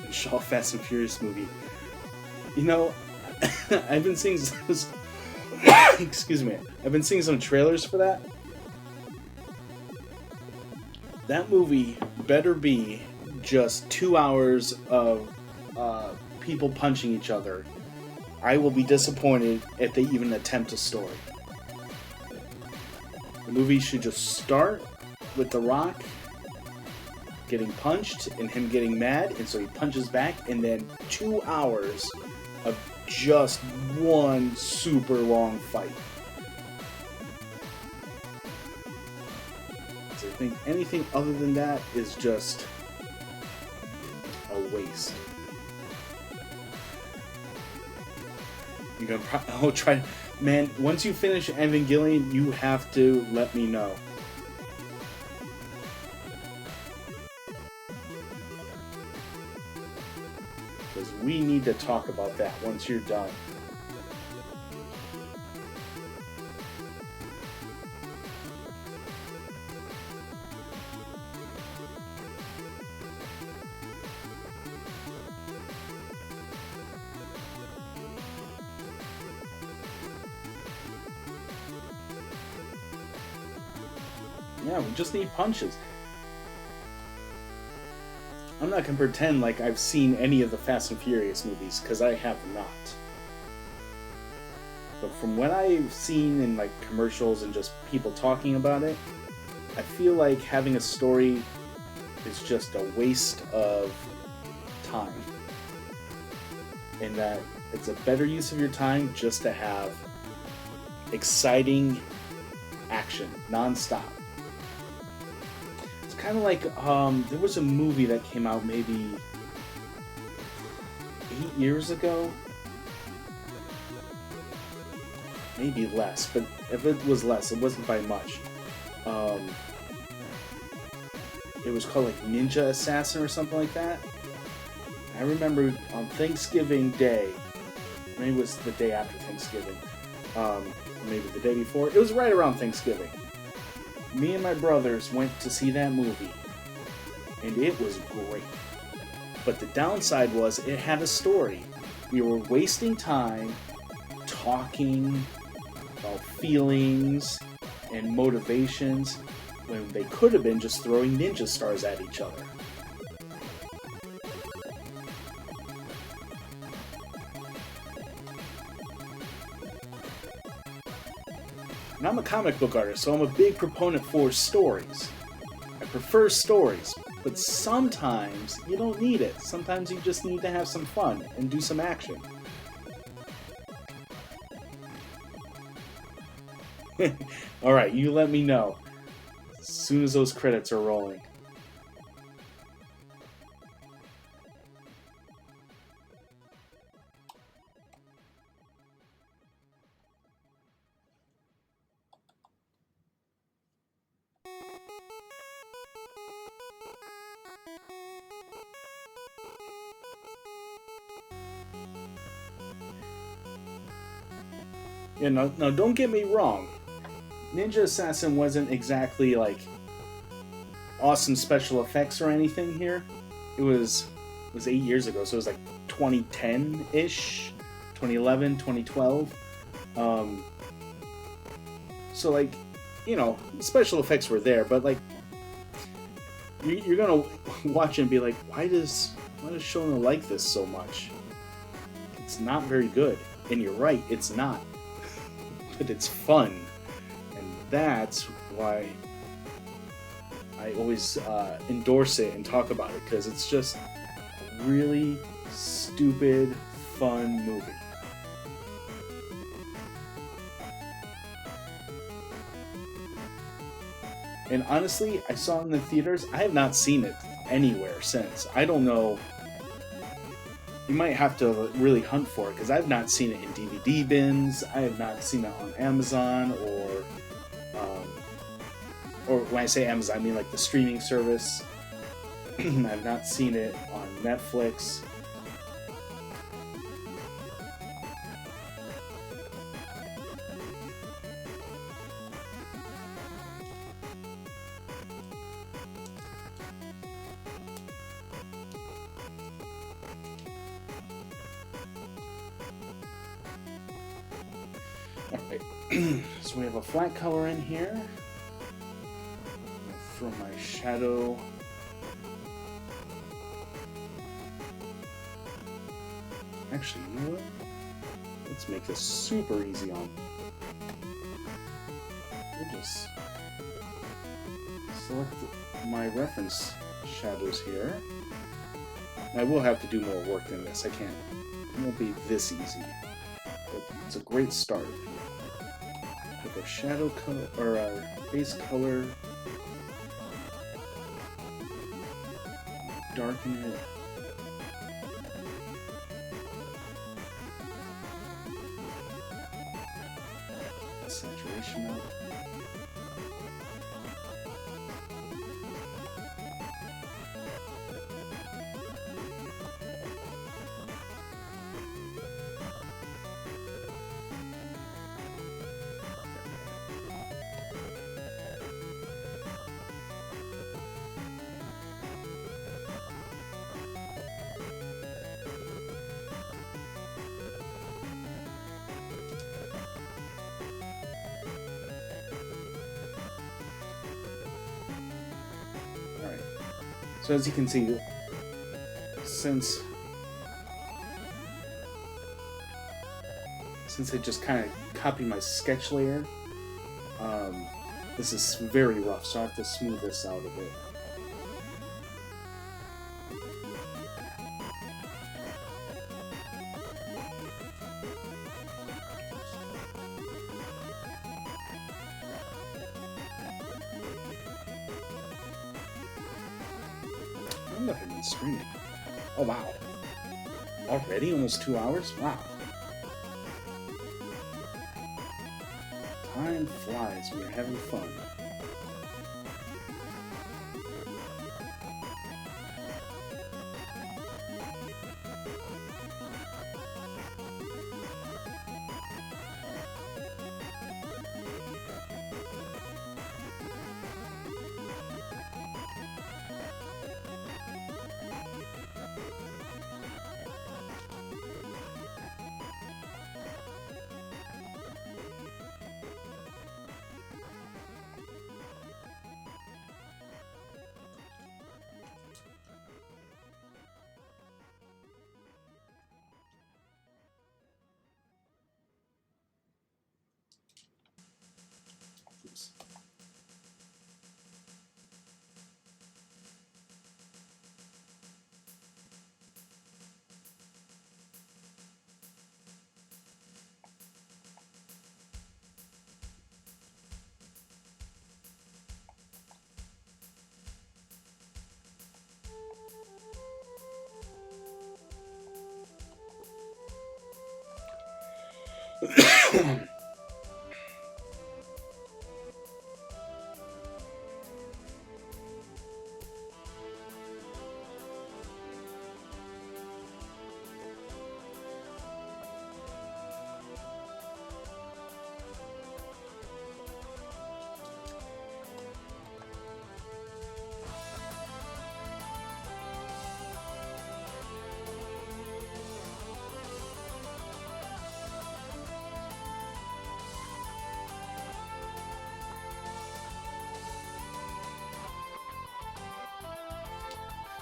and Shaw Fast and Furious movie. You know, I've been seeing excuse me. I've been seeing some trailers for that. That movie better be just 2 hours of people punching each other. I will be disappointed if they even attempt a story. The movie should just start with The Rock getting punched and him getting mad, and so he punches back, and then 2 hours of just one super long fight. So I think anything other than that is just a waste. You're gonna try, man. Once you finish Evangelion, you have to let me know. We need to talk about that once you're done. Yeah, we just need punches. I'm not going to pretend like I've seen any of the Fast and Furious movies, because I have not. But from what I've seen in like commercials and just people talking about it, I feel like having a story is just a waste of time. And that it's a better use of your time just to have exciting action, non-stop. Kind of like, there was a movie that came out maybe 8 years ago. Maybe less, but if it was less, it wasn't by much. It was called like Ninja Assassin or something like that. I remember on Thanksgiving Day, maybe it was the day after Thanksgiving, maybe the day before, it was right around Thanksgiving. Me and my brothers went to see that movie, and it was great. But the downside was it had a story. We were wasting time talking about feelings and motivations when they could have been just throwing ninja stars at each other. And I'm a comic book artist, so I'm a big proponent for stories. I prefer stories, but sometimes you don't need it. Sometimes you just need to have some fun and do some action. Alright, you let me know as soon as those credits are rolling. Yeah, no, don't get me wrong. Ninja Assassin wasn't exactly like awesome special effects or anything here. It was 8 years ago, so it was like 2010-ish, 2011, 2012. So like, you know, special effects were there, but like you're gonna watch it and be like, why does Shona like this so much? It's not very good, and you're right, it's not. But it's fun, and that's why I always endorse it and talk about it, because it's just a really stupid, fun movie. And honestly, I saw it in the theaters. I have not seen it anywhere since. I don't know. You might have to really hunt for it, because I've not seen it in DVD bins. I have not seen it on Amazon, or when I say Amazon, I mean like the streaming service. I've not seen it on Netflix. Alright, so we have a flat color in here for my shadow. Actually, you know what? Let's make this super easy on. We'll just select my reference shadows here. And I will have to do more work than this. It won't be this easy. But it's a great start. Pick our shadow color, or our base color. Darken it. Saturation up. So as you can see, since I just kind of copied my sketch layer, this is very rough, so I have to smooth this out a bit. I've never been streaming. Oh wow. Already? Almost 2 hours? Wow. Time flies when you're having fun.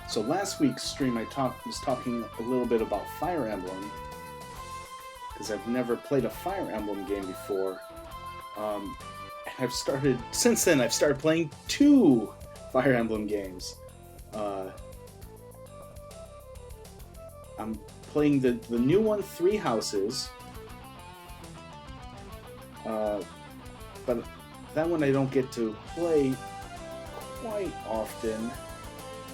So last week's stream, I was talking a little bit about Fire Emblem because I've never played a Fire Emblem game before. And since then I've started playing 2 Fire Emblem games. I'm playing the new one, 3 Houses. But that one I don't get to play quite often,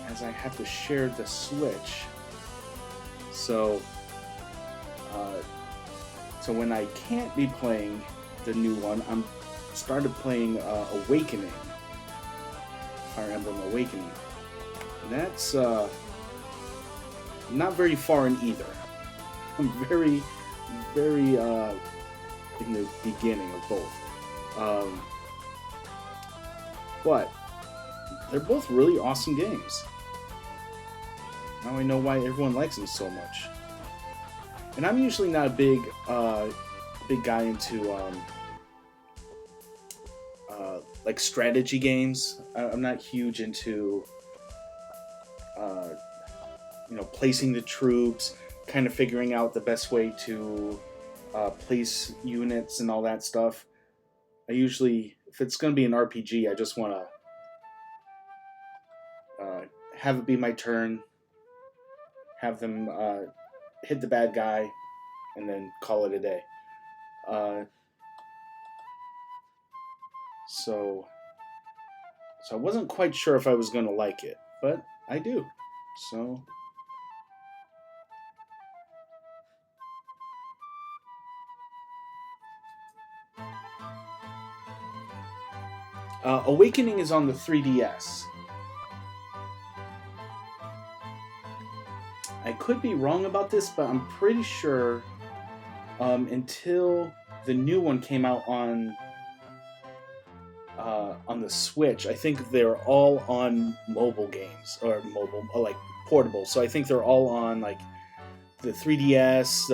as I have to share the Switch. So when I can't be playing the new one, I'm started playing Awakening, Fire Emblem Awakening. And that's not very far in either. I'm very in the beginning of both. But they're both really awesome games. Now I know why everyone likes them so much. And I'm usually not a big guy into like strategy games. I'm not huge into placing the troops, kind of figuring out the best way to place units and all that stuff. I usually, if it's going to be an RPG, I just want to have it be my turn, have them hit the bad guy, and then call it a day. So I wasn't quite sure if I was going to like it, but I do. So Awakening is on the 3DS. I could be wrong about this, but I'm pretty sure until the new one came out on the Switch, I think they're all on mobile games, or like portable. So I think they're all on like the 3DS,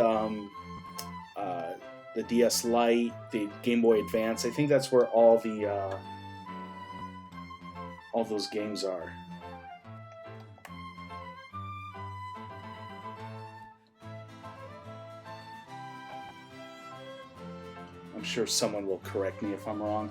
the DS Lite, the Game Boy Advance. I think that's where all those games are. I'm sure someone will correct me if I'm wrong.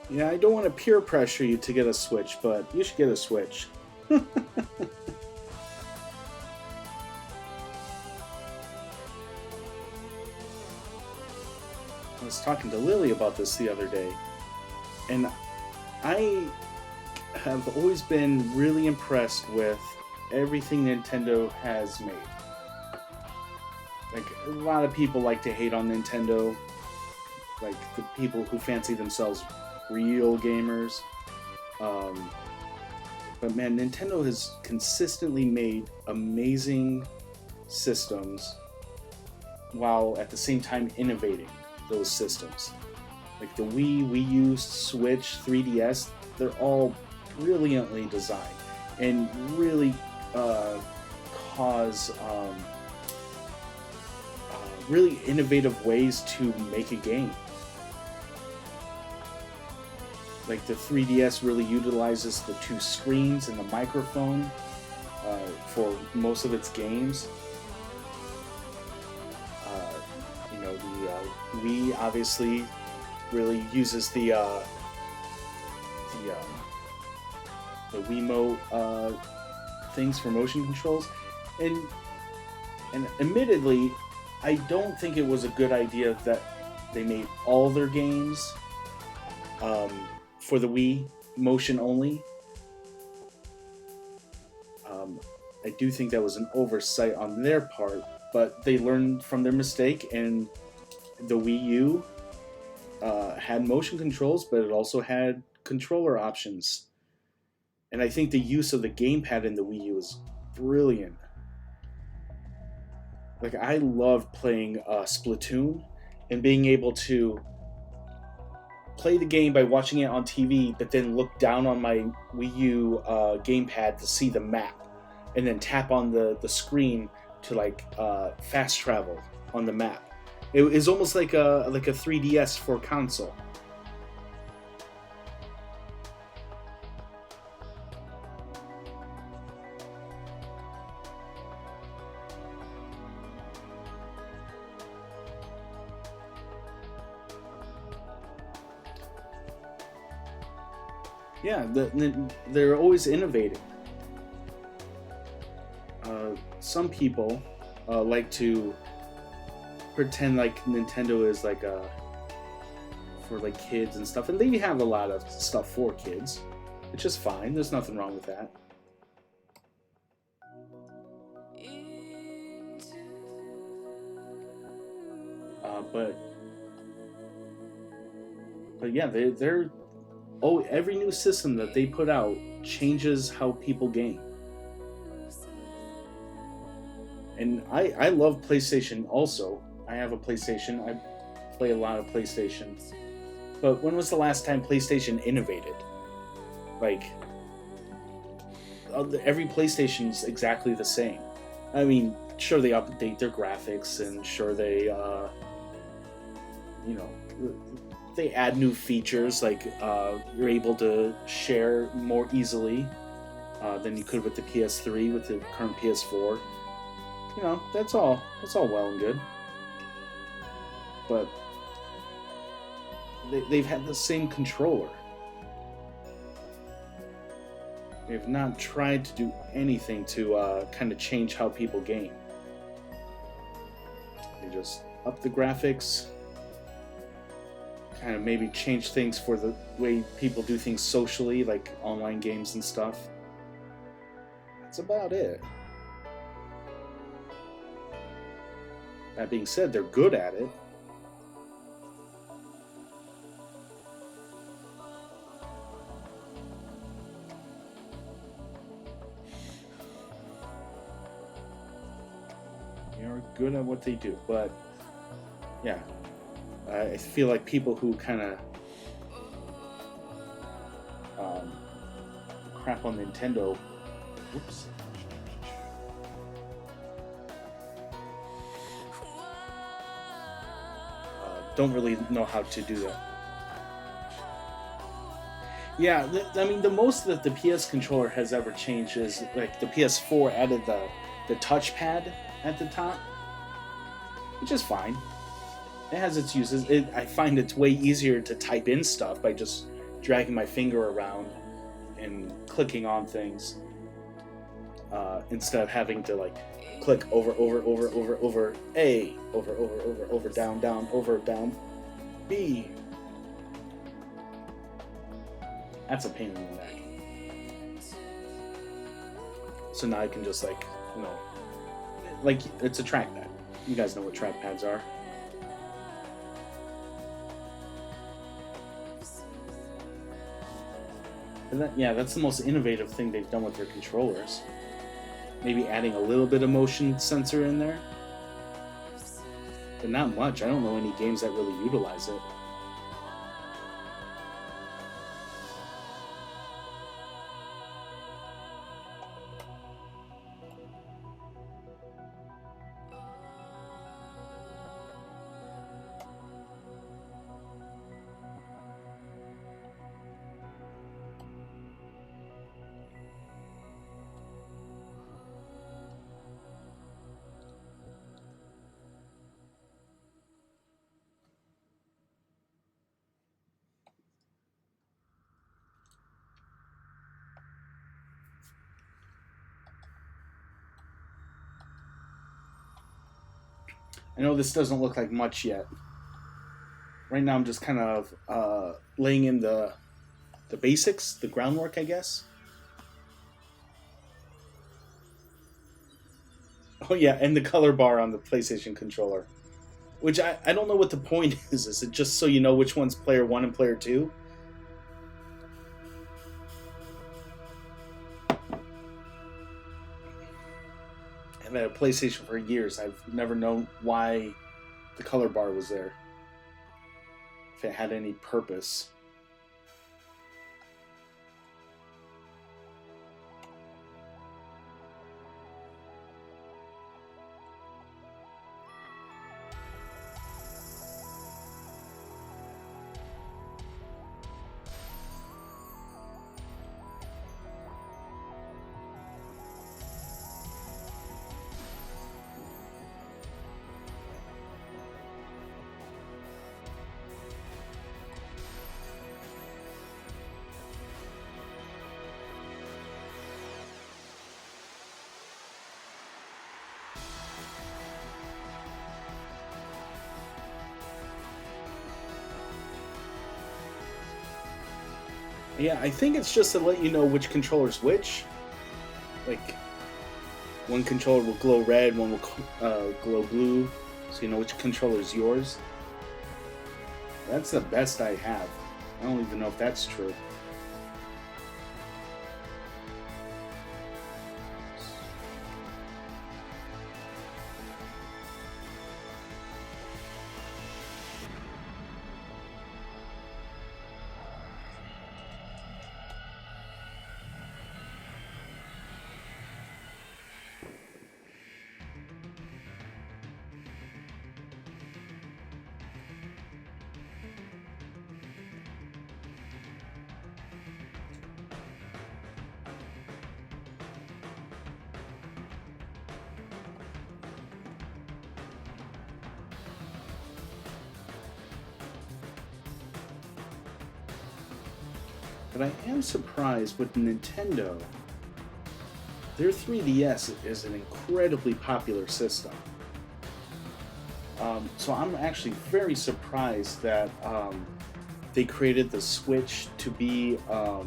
Yeah, I don't want to peer pressure you to get a Switch, but you should get a Switch. I was talking to Lily about this the other day, and I have always been really impressed with everything Nintendo has made. Like, a lot of people like to hate on Nintendo, like the people who fancy themselves real gamers. But man, Nintendo has consistently made amazing systems while at the same time innovating those systems. Like the Wii U, Switch, 3DS, they're all brilliantly designed and really cause really innovative ways to make a game. Like the 3DS really utilizes the two screens and the microphone for most of its games. The Wii obviously really uses the Wiimote things for motion controls, and admittedly, I don't think it was a good idea that they made all their games for the Wii motion only. I do think that was an oversight on their part, but they learned from their mistake, and the Wii U had motion controls, but it also had controller options. And I think the use of the gamepad in the Wii U is brilliant. Like, I loved playing Splatoon and being able to play the game by watching it on TV, but then look down on my Wii U gamepad to see the map, and then tap on the screen to fast travel on the map. It is almost like a 3DS for console. Yeah, they're always innovating. Some people like to pretend like Nintendo is for kids and stuff, and they have a lot of stuff for kids, which is fine. There's nothing wrong with that. But yeah, they're every new system that they put out changes how people game. And I love PlayStation also. I have a PlayStation. I play a lot of PlayStation. But when was the last time PlayStation innovated? Every PlayStation's exactly the same. I mean, sure, they update their graphics, and sure they, they add new features, you're able to share more easily than you could with the PS3, with the current PS4. That's all well and good. But they've had the same controller. They've not tried to do anything to kind of change how people game. They just up the graphics, kind of maybe change things for the way people do things socially, like online games and stuff. That's about it. That being said, they're good at it. They are good at what they do, but yeah, I feel like people who kind of crap on Nintendo. Whoops. Don't really know how to do that. Yeah, the most that the PS controller has ever changed is the PS4 added the touchpad at the top, which is fine. It has its uses. I find it's way easier to type in stuff by just dragging my finger around and clicking on things instead of having to click over A, over down over down B. That's a pain in the neck. So now I can just like, you know, like it's a trackpad. You guys know what trackpads are. And that, yeah, that's the most innovative thing they've done with their controllers. Maybe adding a little bit of motion sensor in there. But not much. I don't know any games that really utilize it. I know this doesn't look like much yet. Right now I'm just kind of laying in the basics, the groundwork, I guess. Oh yeah, and the color bar on the PlayStation controller. Which I don't know what the point is. Is it just so you know which one's player 1 and player 2? I've had a PlayStation for years. I've never known why the color bar was there. If it had any purpose. Yeah, I think it's just to let you know which controller's which. Like, one controller will glow red, one will glow blue, so you know which controller's yours. That's the best I have. I don't even know if that's true. But I am surprised with Nintendo. Their 3DS is an incredibly popular system. So I'm actually very surprised that they created the Switch to be a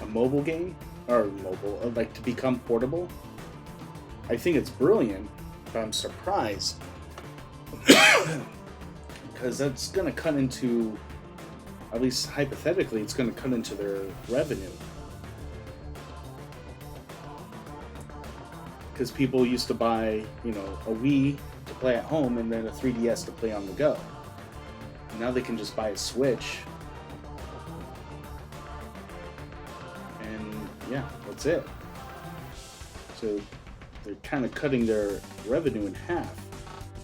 mobile game, or mobile, like to become portable. I think it's brilliant, but I'm surprised because that's going to cut into, at least hypothetically, it's going to cut into their revenue. Because people used to buy, you know, a Wii to play at home and then a 3DS to play on the go. And now they can just buy a Switch. And yeah, that's it. So they're kind of cutting their revenue in half,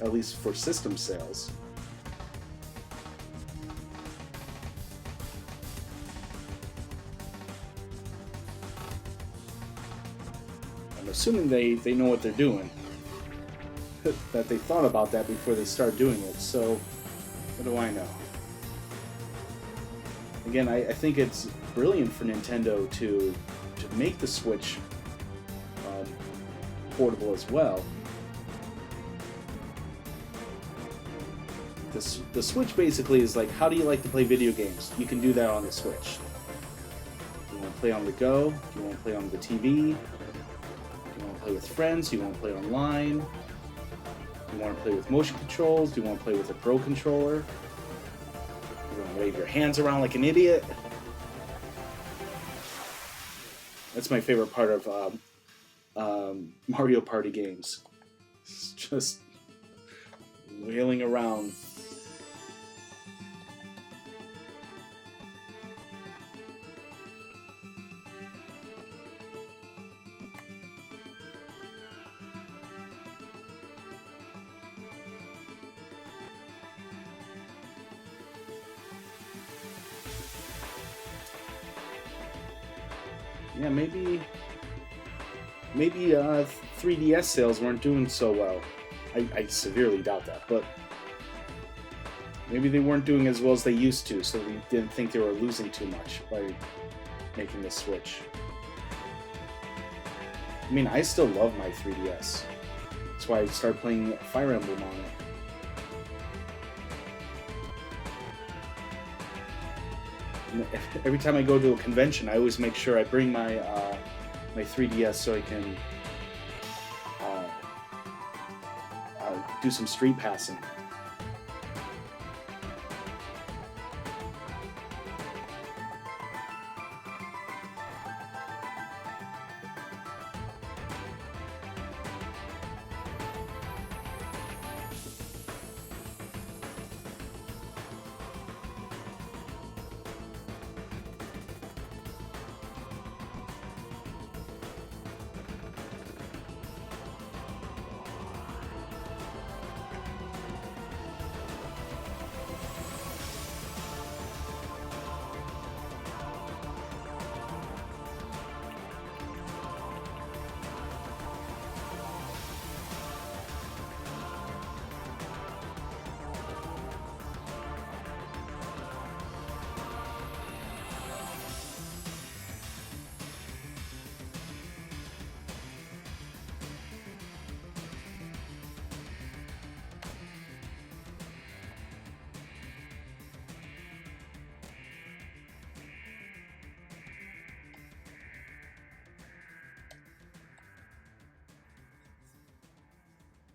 at least for system sales. I'm assuming they know what they're doing. That they thought about that before they start doing it, so what do I know? Again, I think it's brilliant for Nintendo to make the Switch portable as well. The Switch basically is like, how do you like to play video games? You can do that on the Switch. Do you want to play on the go? Do you want to play on the TV? to play with friends? Do you want to play online? Do you want to play with motion controls? Do you want to play with a pro controller? Do you want to wave your hands around like an idiot? That's my favorite part of Mario Party games. It's just wailing around. Yeah, maybe 3DS sales weren't doing so well. I severely doubt that, but maybe they weren't doing as well as they used to, so they didn't think they were losing too much by making the switch. I mean, I still love my 3DS. That's why I started playing Fire Emblem on it. Every time I go to a convention, I always make sure I bring my my 3DS so I can do some street passing.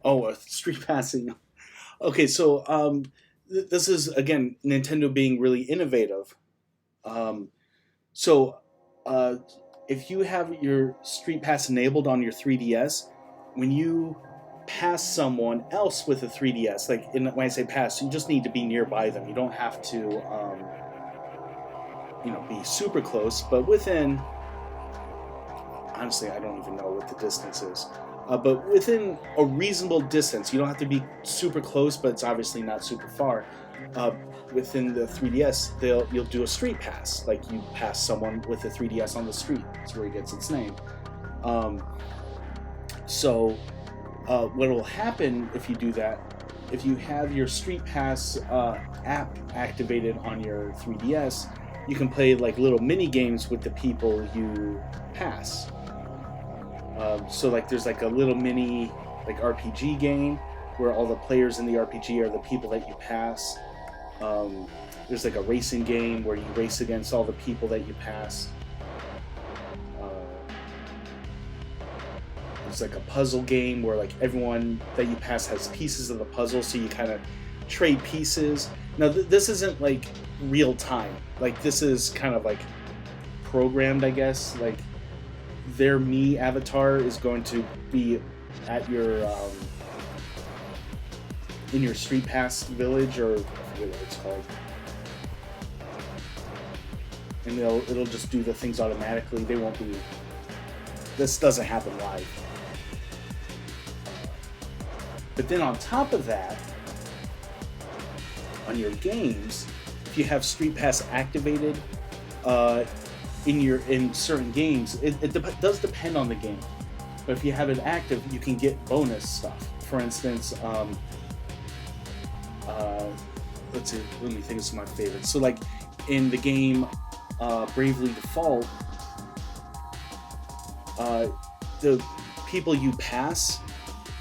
Oh, street passing. Okay, so this is again Nintendo being really innovative. Um, so uh, if you have your Street Pass enabled on your 3DS, when you pass someone else with a 3DS, like when I say pass, you just need to be nearby them. You don't have to, be super close, but within. Honestly, I don't even know what the distance is. But within a reasonable distance, you don't have to be super close, but it's obviously not super far. Within the 3DS, you'll do a street pass, like you pass someone with a 3DS on the street. That's where it gets its name. So what will happen if you do that? If you have your Street Pass app activated on your 3DS, you can play like little mini games with the people you pass. So like there's like a little mini like RPG game where all the players in the RPG are the people that you pass. There's like a racing game where you race against all the people that you pass. There's like a puzzle game where like everyone that you pass has pieces of the puzzle, so you kind of trade pieces. Now this isn't like real time. Like this is kind of like programmed, I guess. Like their me avatar is going to be at your in your Street Pass village, or I forget what it's called, and it'll just do the things automatically. They won't be. This doesn't happen live. But then on top of that, on your games, if you have Street Pass activated in certain games, it does depend on the game. But if you have it active, you can get bonus stuff. For instance, let's see, let me think of some of my favorites. So like in the game Bravely Default, the people you pass,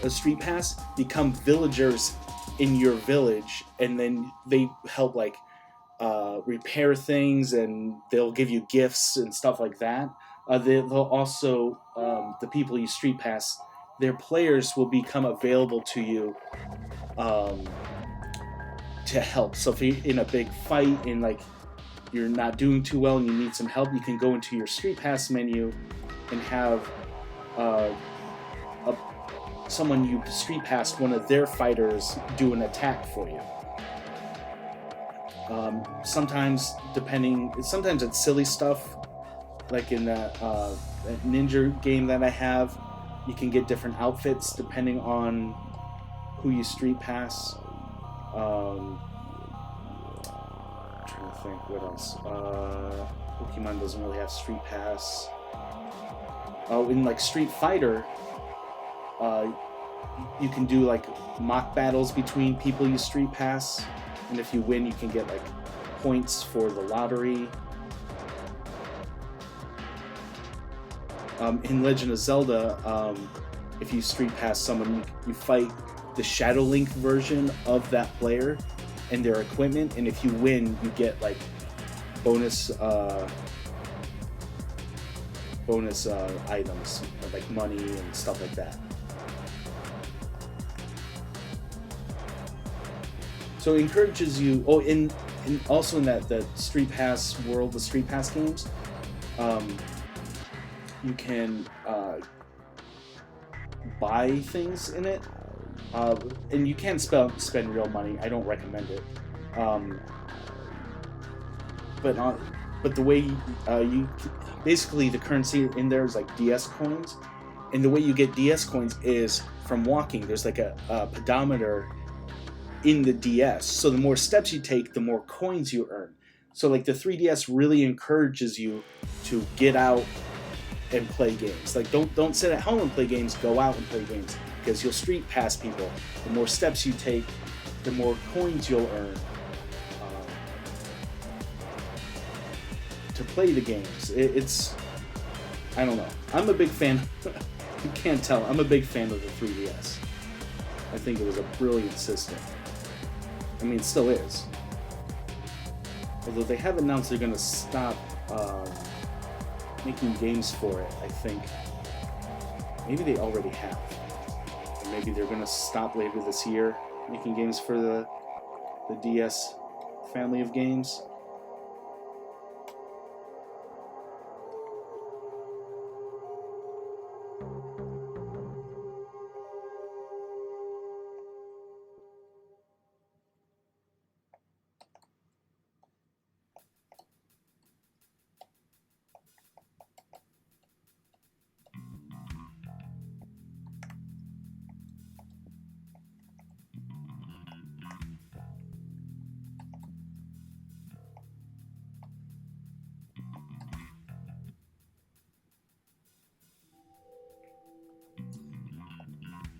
a Street Pass, become villagers in your village, and then they help like repair things, and they'll give you gifts and stuff like that. they'll also the people you street pass, their players will become available to you um, to help. So if you're in a big fight and like you're not doing too well and you need some help, you can go into your street pass menu and have uh, a, someone you street passed, one of their fighters, do an attack for you. Sometimes it's silly stuff, like in that ninja game that I have. You can get different outfits depending on who you street pass. I'm trying to think what else. Pokemon doesn't really have street pass. Oh, in like Street Fighter, you can do like mock battles between people you street pass, and if you win, you can get like points for the lottery. In Legend of Zelda, if you street pass someone, you fight the Shadow Link version of that player and their equipment, and if you win, you get like bonus items like money and stuff like that. So it encourages you. Oh, in also in that Street Pass world, the Street Pass games, you can buy things in it, and you can spend real money. I don't recommend it, but the way you basically the currency in there is like DS coins, and the way you get DS coins is from walking. There's like a pedometer in the DS, so the more steps you take, the more coins you earn. So like the 3DS really encourages you to get out and play games. Like don't sit at home and play games, go out and play games, because you'll street pass people. The more steps you take, the more coins you'll earn to play the games. It's I don't know. I'm a big fan. You can't tell. I'm a big fan of the 3DS. I think it was a brilliant system. I mean, it still is. Although they have announced they're going to stop making games for it, I think. Maybe they already have. Or maybe they're going to stop later this year making games for the DS family of games.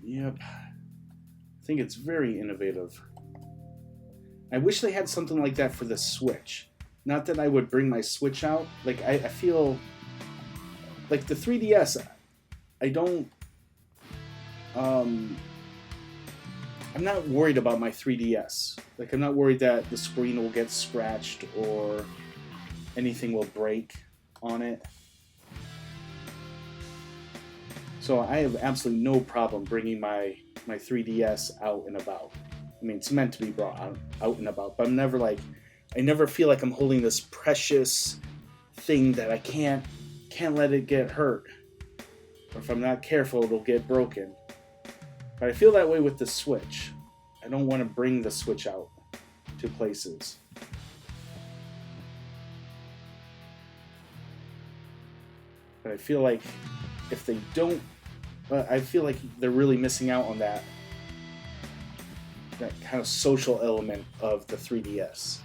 Yep. I think it's very innovative. I wish they had something like that for the Switch. Not that I would bring my Switch out. Like, I feel like the 3DS, I don't... I'm not worried about my 3DS. Like, I'm not worried that the screen will get scratched or anything will break on it. So I have absolutely no problem bringing my 3DS out and about. I mean, it's meant to be brought out and about, but I'm never like, I never feel like I'm holding this precious thing that I can't let it get hurt. Or if I'm not careful, it'll get broken. But I feel that way with the Switch. I don't want to bring the Switch out to places. But I feel like if they don't, I feel like they're really missing out on that kind of social element of the 3DS.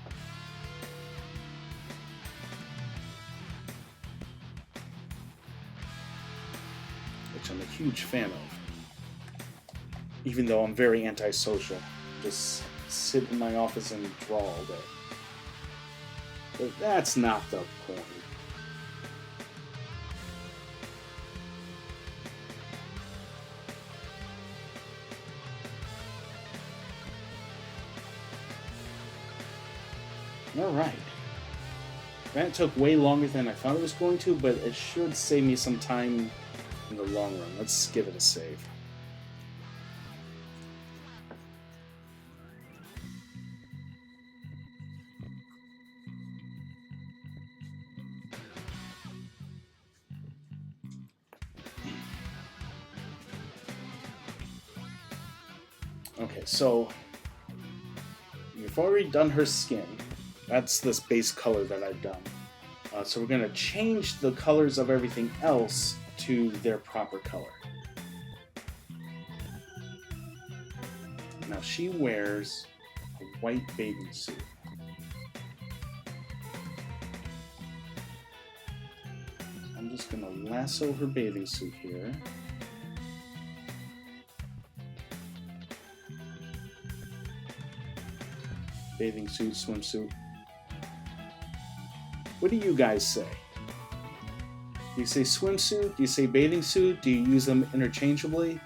Which I'm a huge fan of. Even though I'm very antisocial. Just sit in my office and draw all day. But that's not the point. All right. That took way longer than I thought it was going to, but it should save me some time in the long run. Let's give it a save. Okay, so we've already done her skin. That's this base color that I've done. So we're going to change the colors of everything else to their proper color. Now she wears a white bathing suit. So I'm just going to lasso her bathing suit here. Bathing suit, swimsuit. What do you guys say? Do you say swimsuit? Do you say bathing suit? Do you use them interchangeably?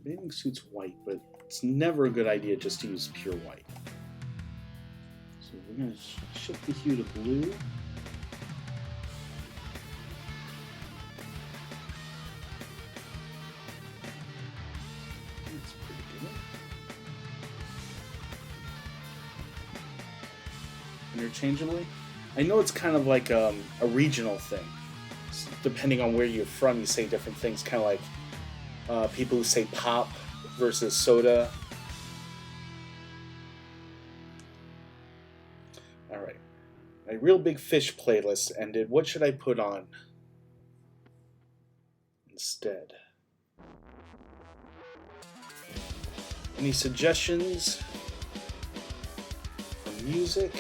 Bathing suit's white, but it's never a good idea just to use pure white. So we're going to shift the hue to blue. That's pretty good. Interchangeably. I know it's kind of like a regional thing. Depending on where you're from, you say different things, kind of like people who say pop versus soda. Alright. My Real Big Fish playlist ended. What should I put on instead? Any suggestions for music?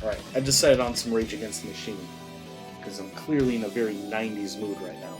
Alright, I decided on some Rage Against the Machine, because I'm clearly in a very 90s mood right now.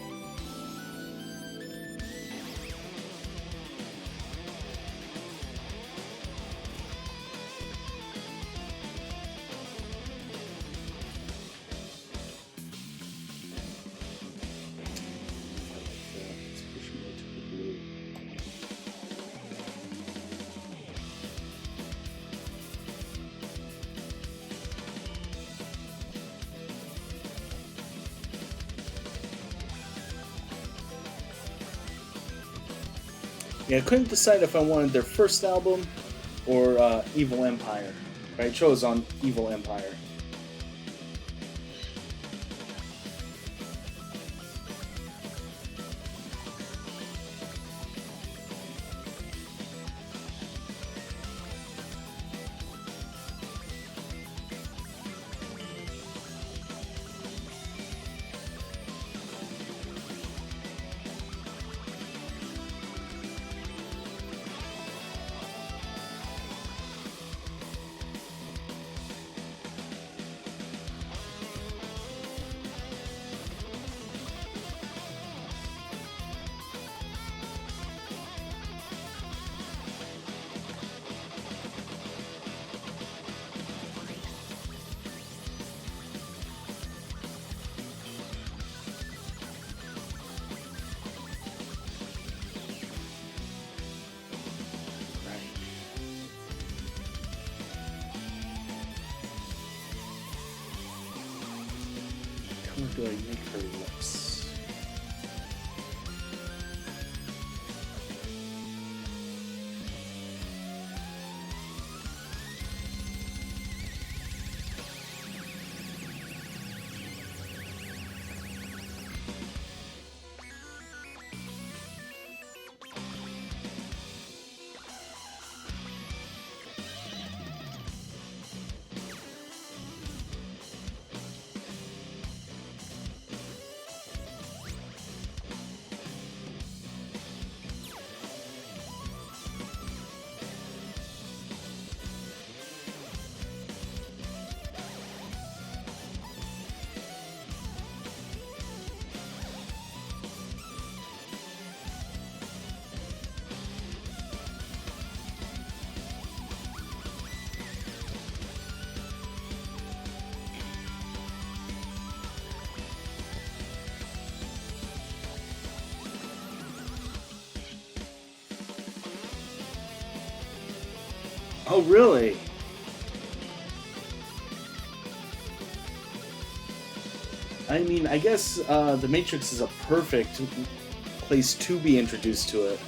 Yeah, I couldn't decide if I wanted their first album or Evil Empire. I chose on Evil Empire. How do I make her lips? Oh, really? I mean, I guess The Matrix is a perfect place to be introduced to it.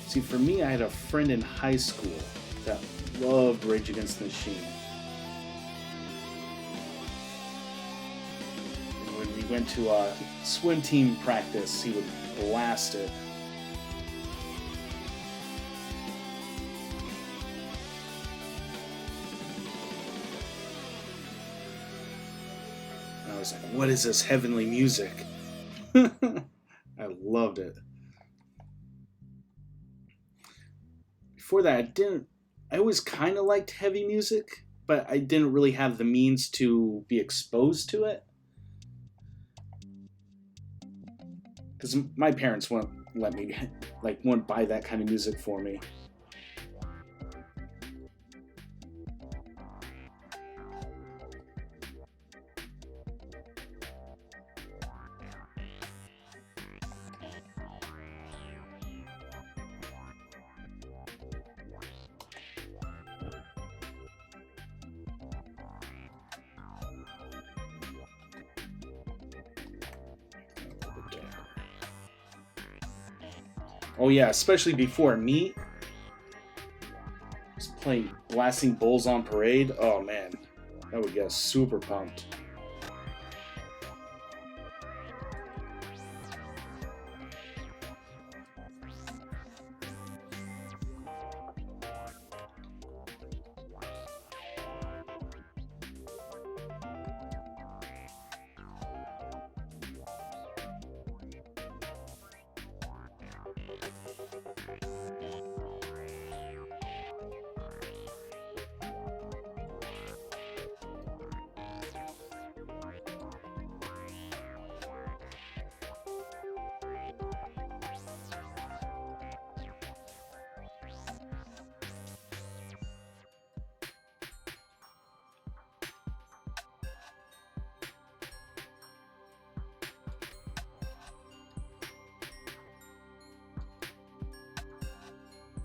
See, for me, I had a friend in high school that loved Rage Against the Machine. And when we went to swim team practice, he would blast it. And I was like, what is this heavenly music? I loved it. Before that, I always kind of liked heavy music, but I didn't really have the means to be exposed to it. Because my parents wouldn't let me, wouldn't buy that kind of music for me. Oh yeah, especially before Meet. Just playing Blasting Bulls on Parade. Oh man, that would get us super pumped.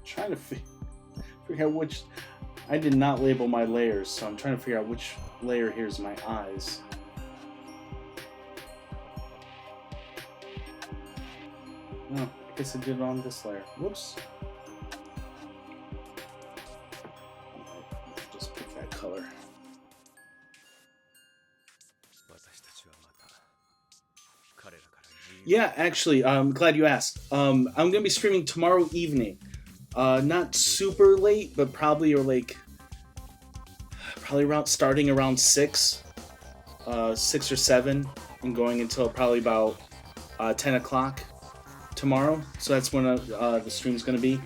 Trying to figure out which. I did not label my layers, so I'm trying to figure out which layer here is my eyes. No, I guess I did it on this layer. Whoops. Just pick that color. Yeah, actually, I'm glad you asked. I'm gonna be streaming tomorrow evening. Not super late, but probably starting around 6 or 7, and going until probably about 10 o'clock tomorrow. So that's when the stream's gonna be.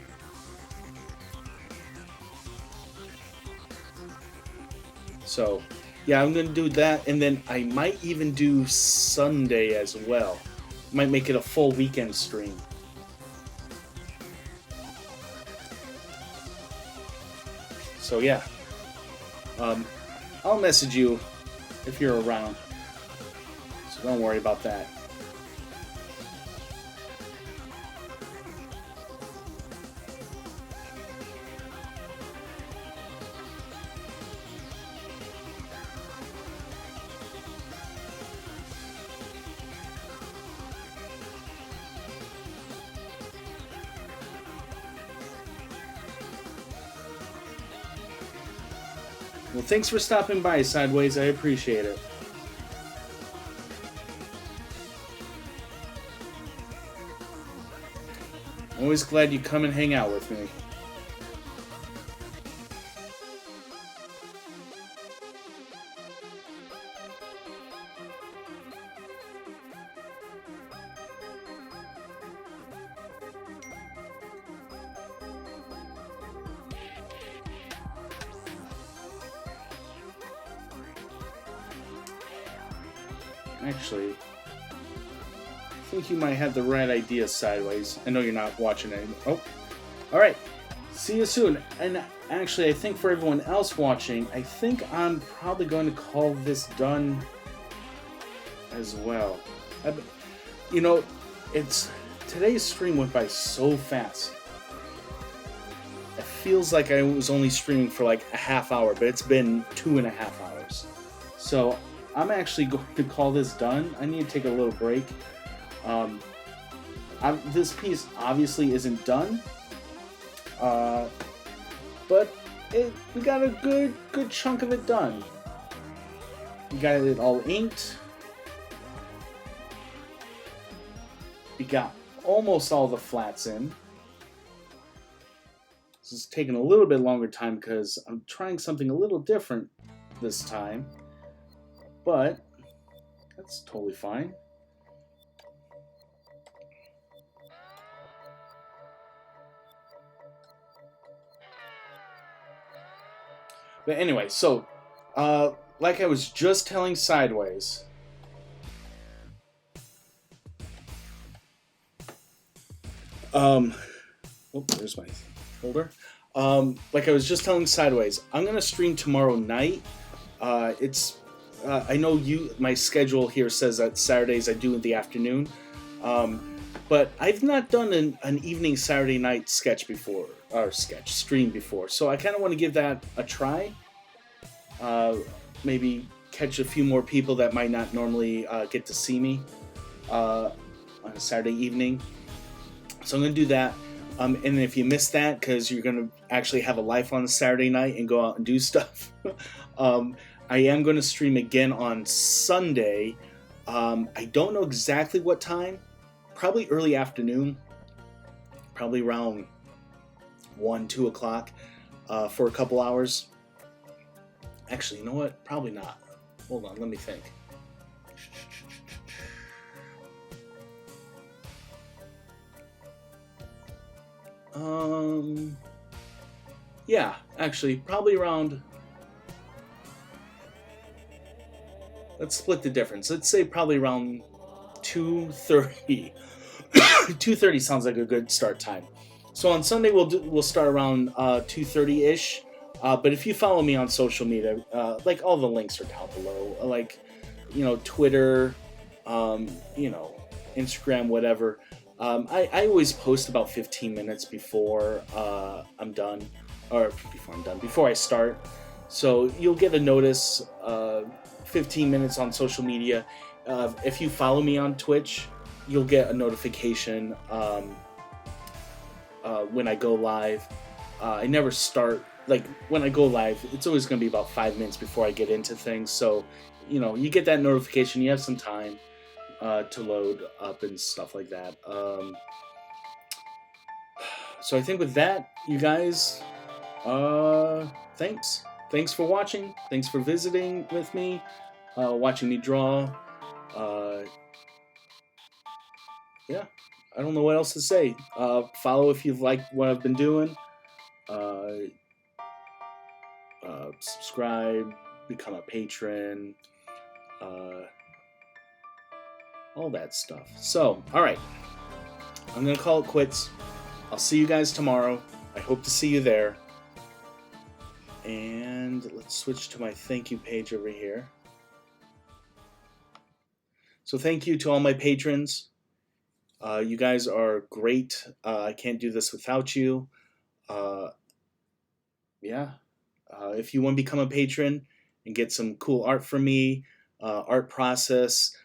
So yeah, I'm gonna do that, and then I might even do Sunday as well. Might make it a full weekend stream. So yeah, I'll message you if you're around, so don't worry about that. Well, thanks for stopping by, Sideways. I appreciate it. I'm always glad you come and hang out with me. Actually, I think you might have the right idea, Sideways. I know you're not watching it. Oh, alright. See you soon. And actually, I think for everyone else watching, I think I'm probably going to call this done as well. You know, today's stream went by so fast. It feels like I was only streaming for like a half hour, but it's been 2.5 hours. So I'm actually going to call this done. I need to take a little break. This piece obviously isn't done, but we got a good chunk of it done. We got it all inked. We got almost all the flats in. This is taking a little bit longer time because I'm trying something a little different this time, but that's totally fine. But anyway, so like I was just telling Sideways, there's my folder. Like I was just telling Sideways, I'm gonna stream tomorrow night. I know my schedule here says that Saturdays I do in the afternoon, but I've not done an evening Saturday night sketch before, or stream before, so I kind of want to give that a try. Maybe catch a few more people that might not normally get to see me on a Saturday evening. So I'm going to do that. And if you missed that, because you're going to actually have a life on a Saturday night and go out and do stuff, I am going to stream again on Sunday. I don't know exactly what time. Probably early afternoon. Probably around 1, 2 o'clock for a couple hours. Actually, you know what? Probably not. Hold on, let me think. Yeah, actually, probably around... Let's split the difference. Let's say probably around 2:30. 2:30 sounds like a good start time. So on Sunday we'll start around 2:30-ish. But if you follow me on social media, like all the links are down below. Like, Twitter, Instagram, whatever. I always post about 15 minutes before I'm done, before I start. So you'll get a notice 15 minutes on social media. If you follow me on Twitch, you'll get a notification when I go live. I never start, when I go live, it's always going to be about 5 minutes before I get into things. So, you get that notification, you have some time to load up and stuff like that. So I think with that, you guys, thanks. Thanks for watching. Thanks for visiting with me, watching me draw. Yeah, I don't know what else to say. Follow if you've liked what I've been doing. Subscribe, become a patron, all that stuff. So, alright, I'm going to call it quits. I'll see you guys tomorrow. I hope to see you there. And let's switch to my thank you page over here. So thank you to all my patrons. You guys are great. I can't do this without you. Yeah. If you want to become a patron and get some cool art from me, art process,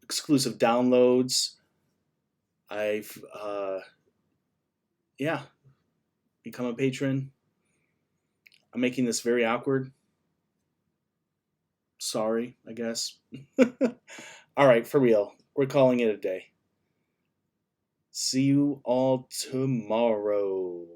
exclusive downloads, become a patron. I'm making this very awkward. Sorry, I guess. All right, for real. We're calling it a day. See you all tomorrow.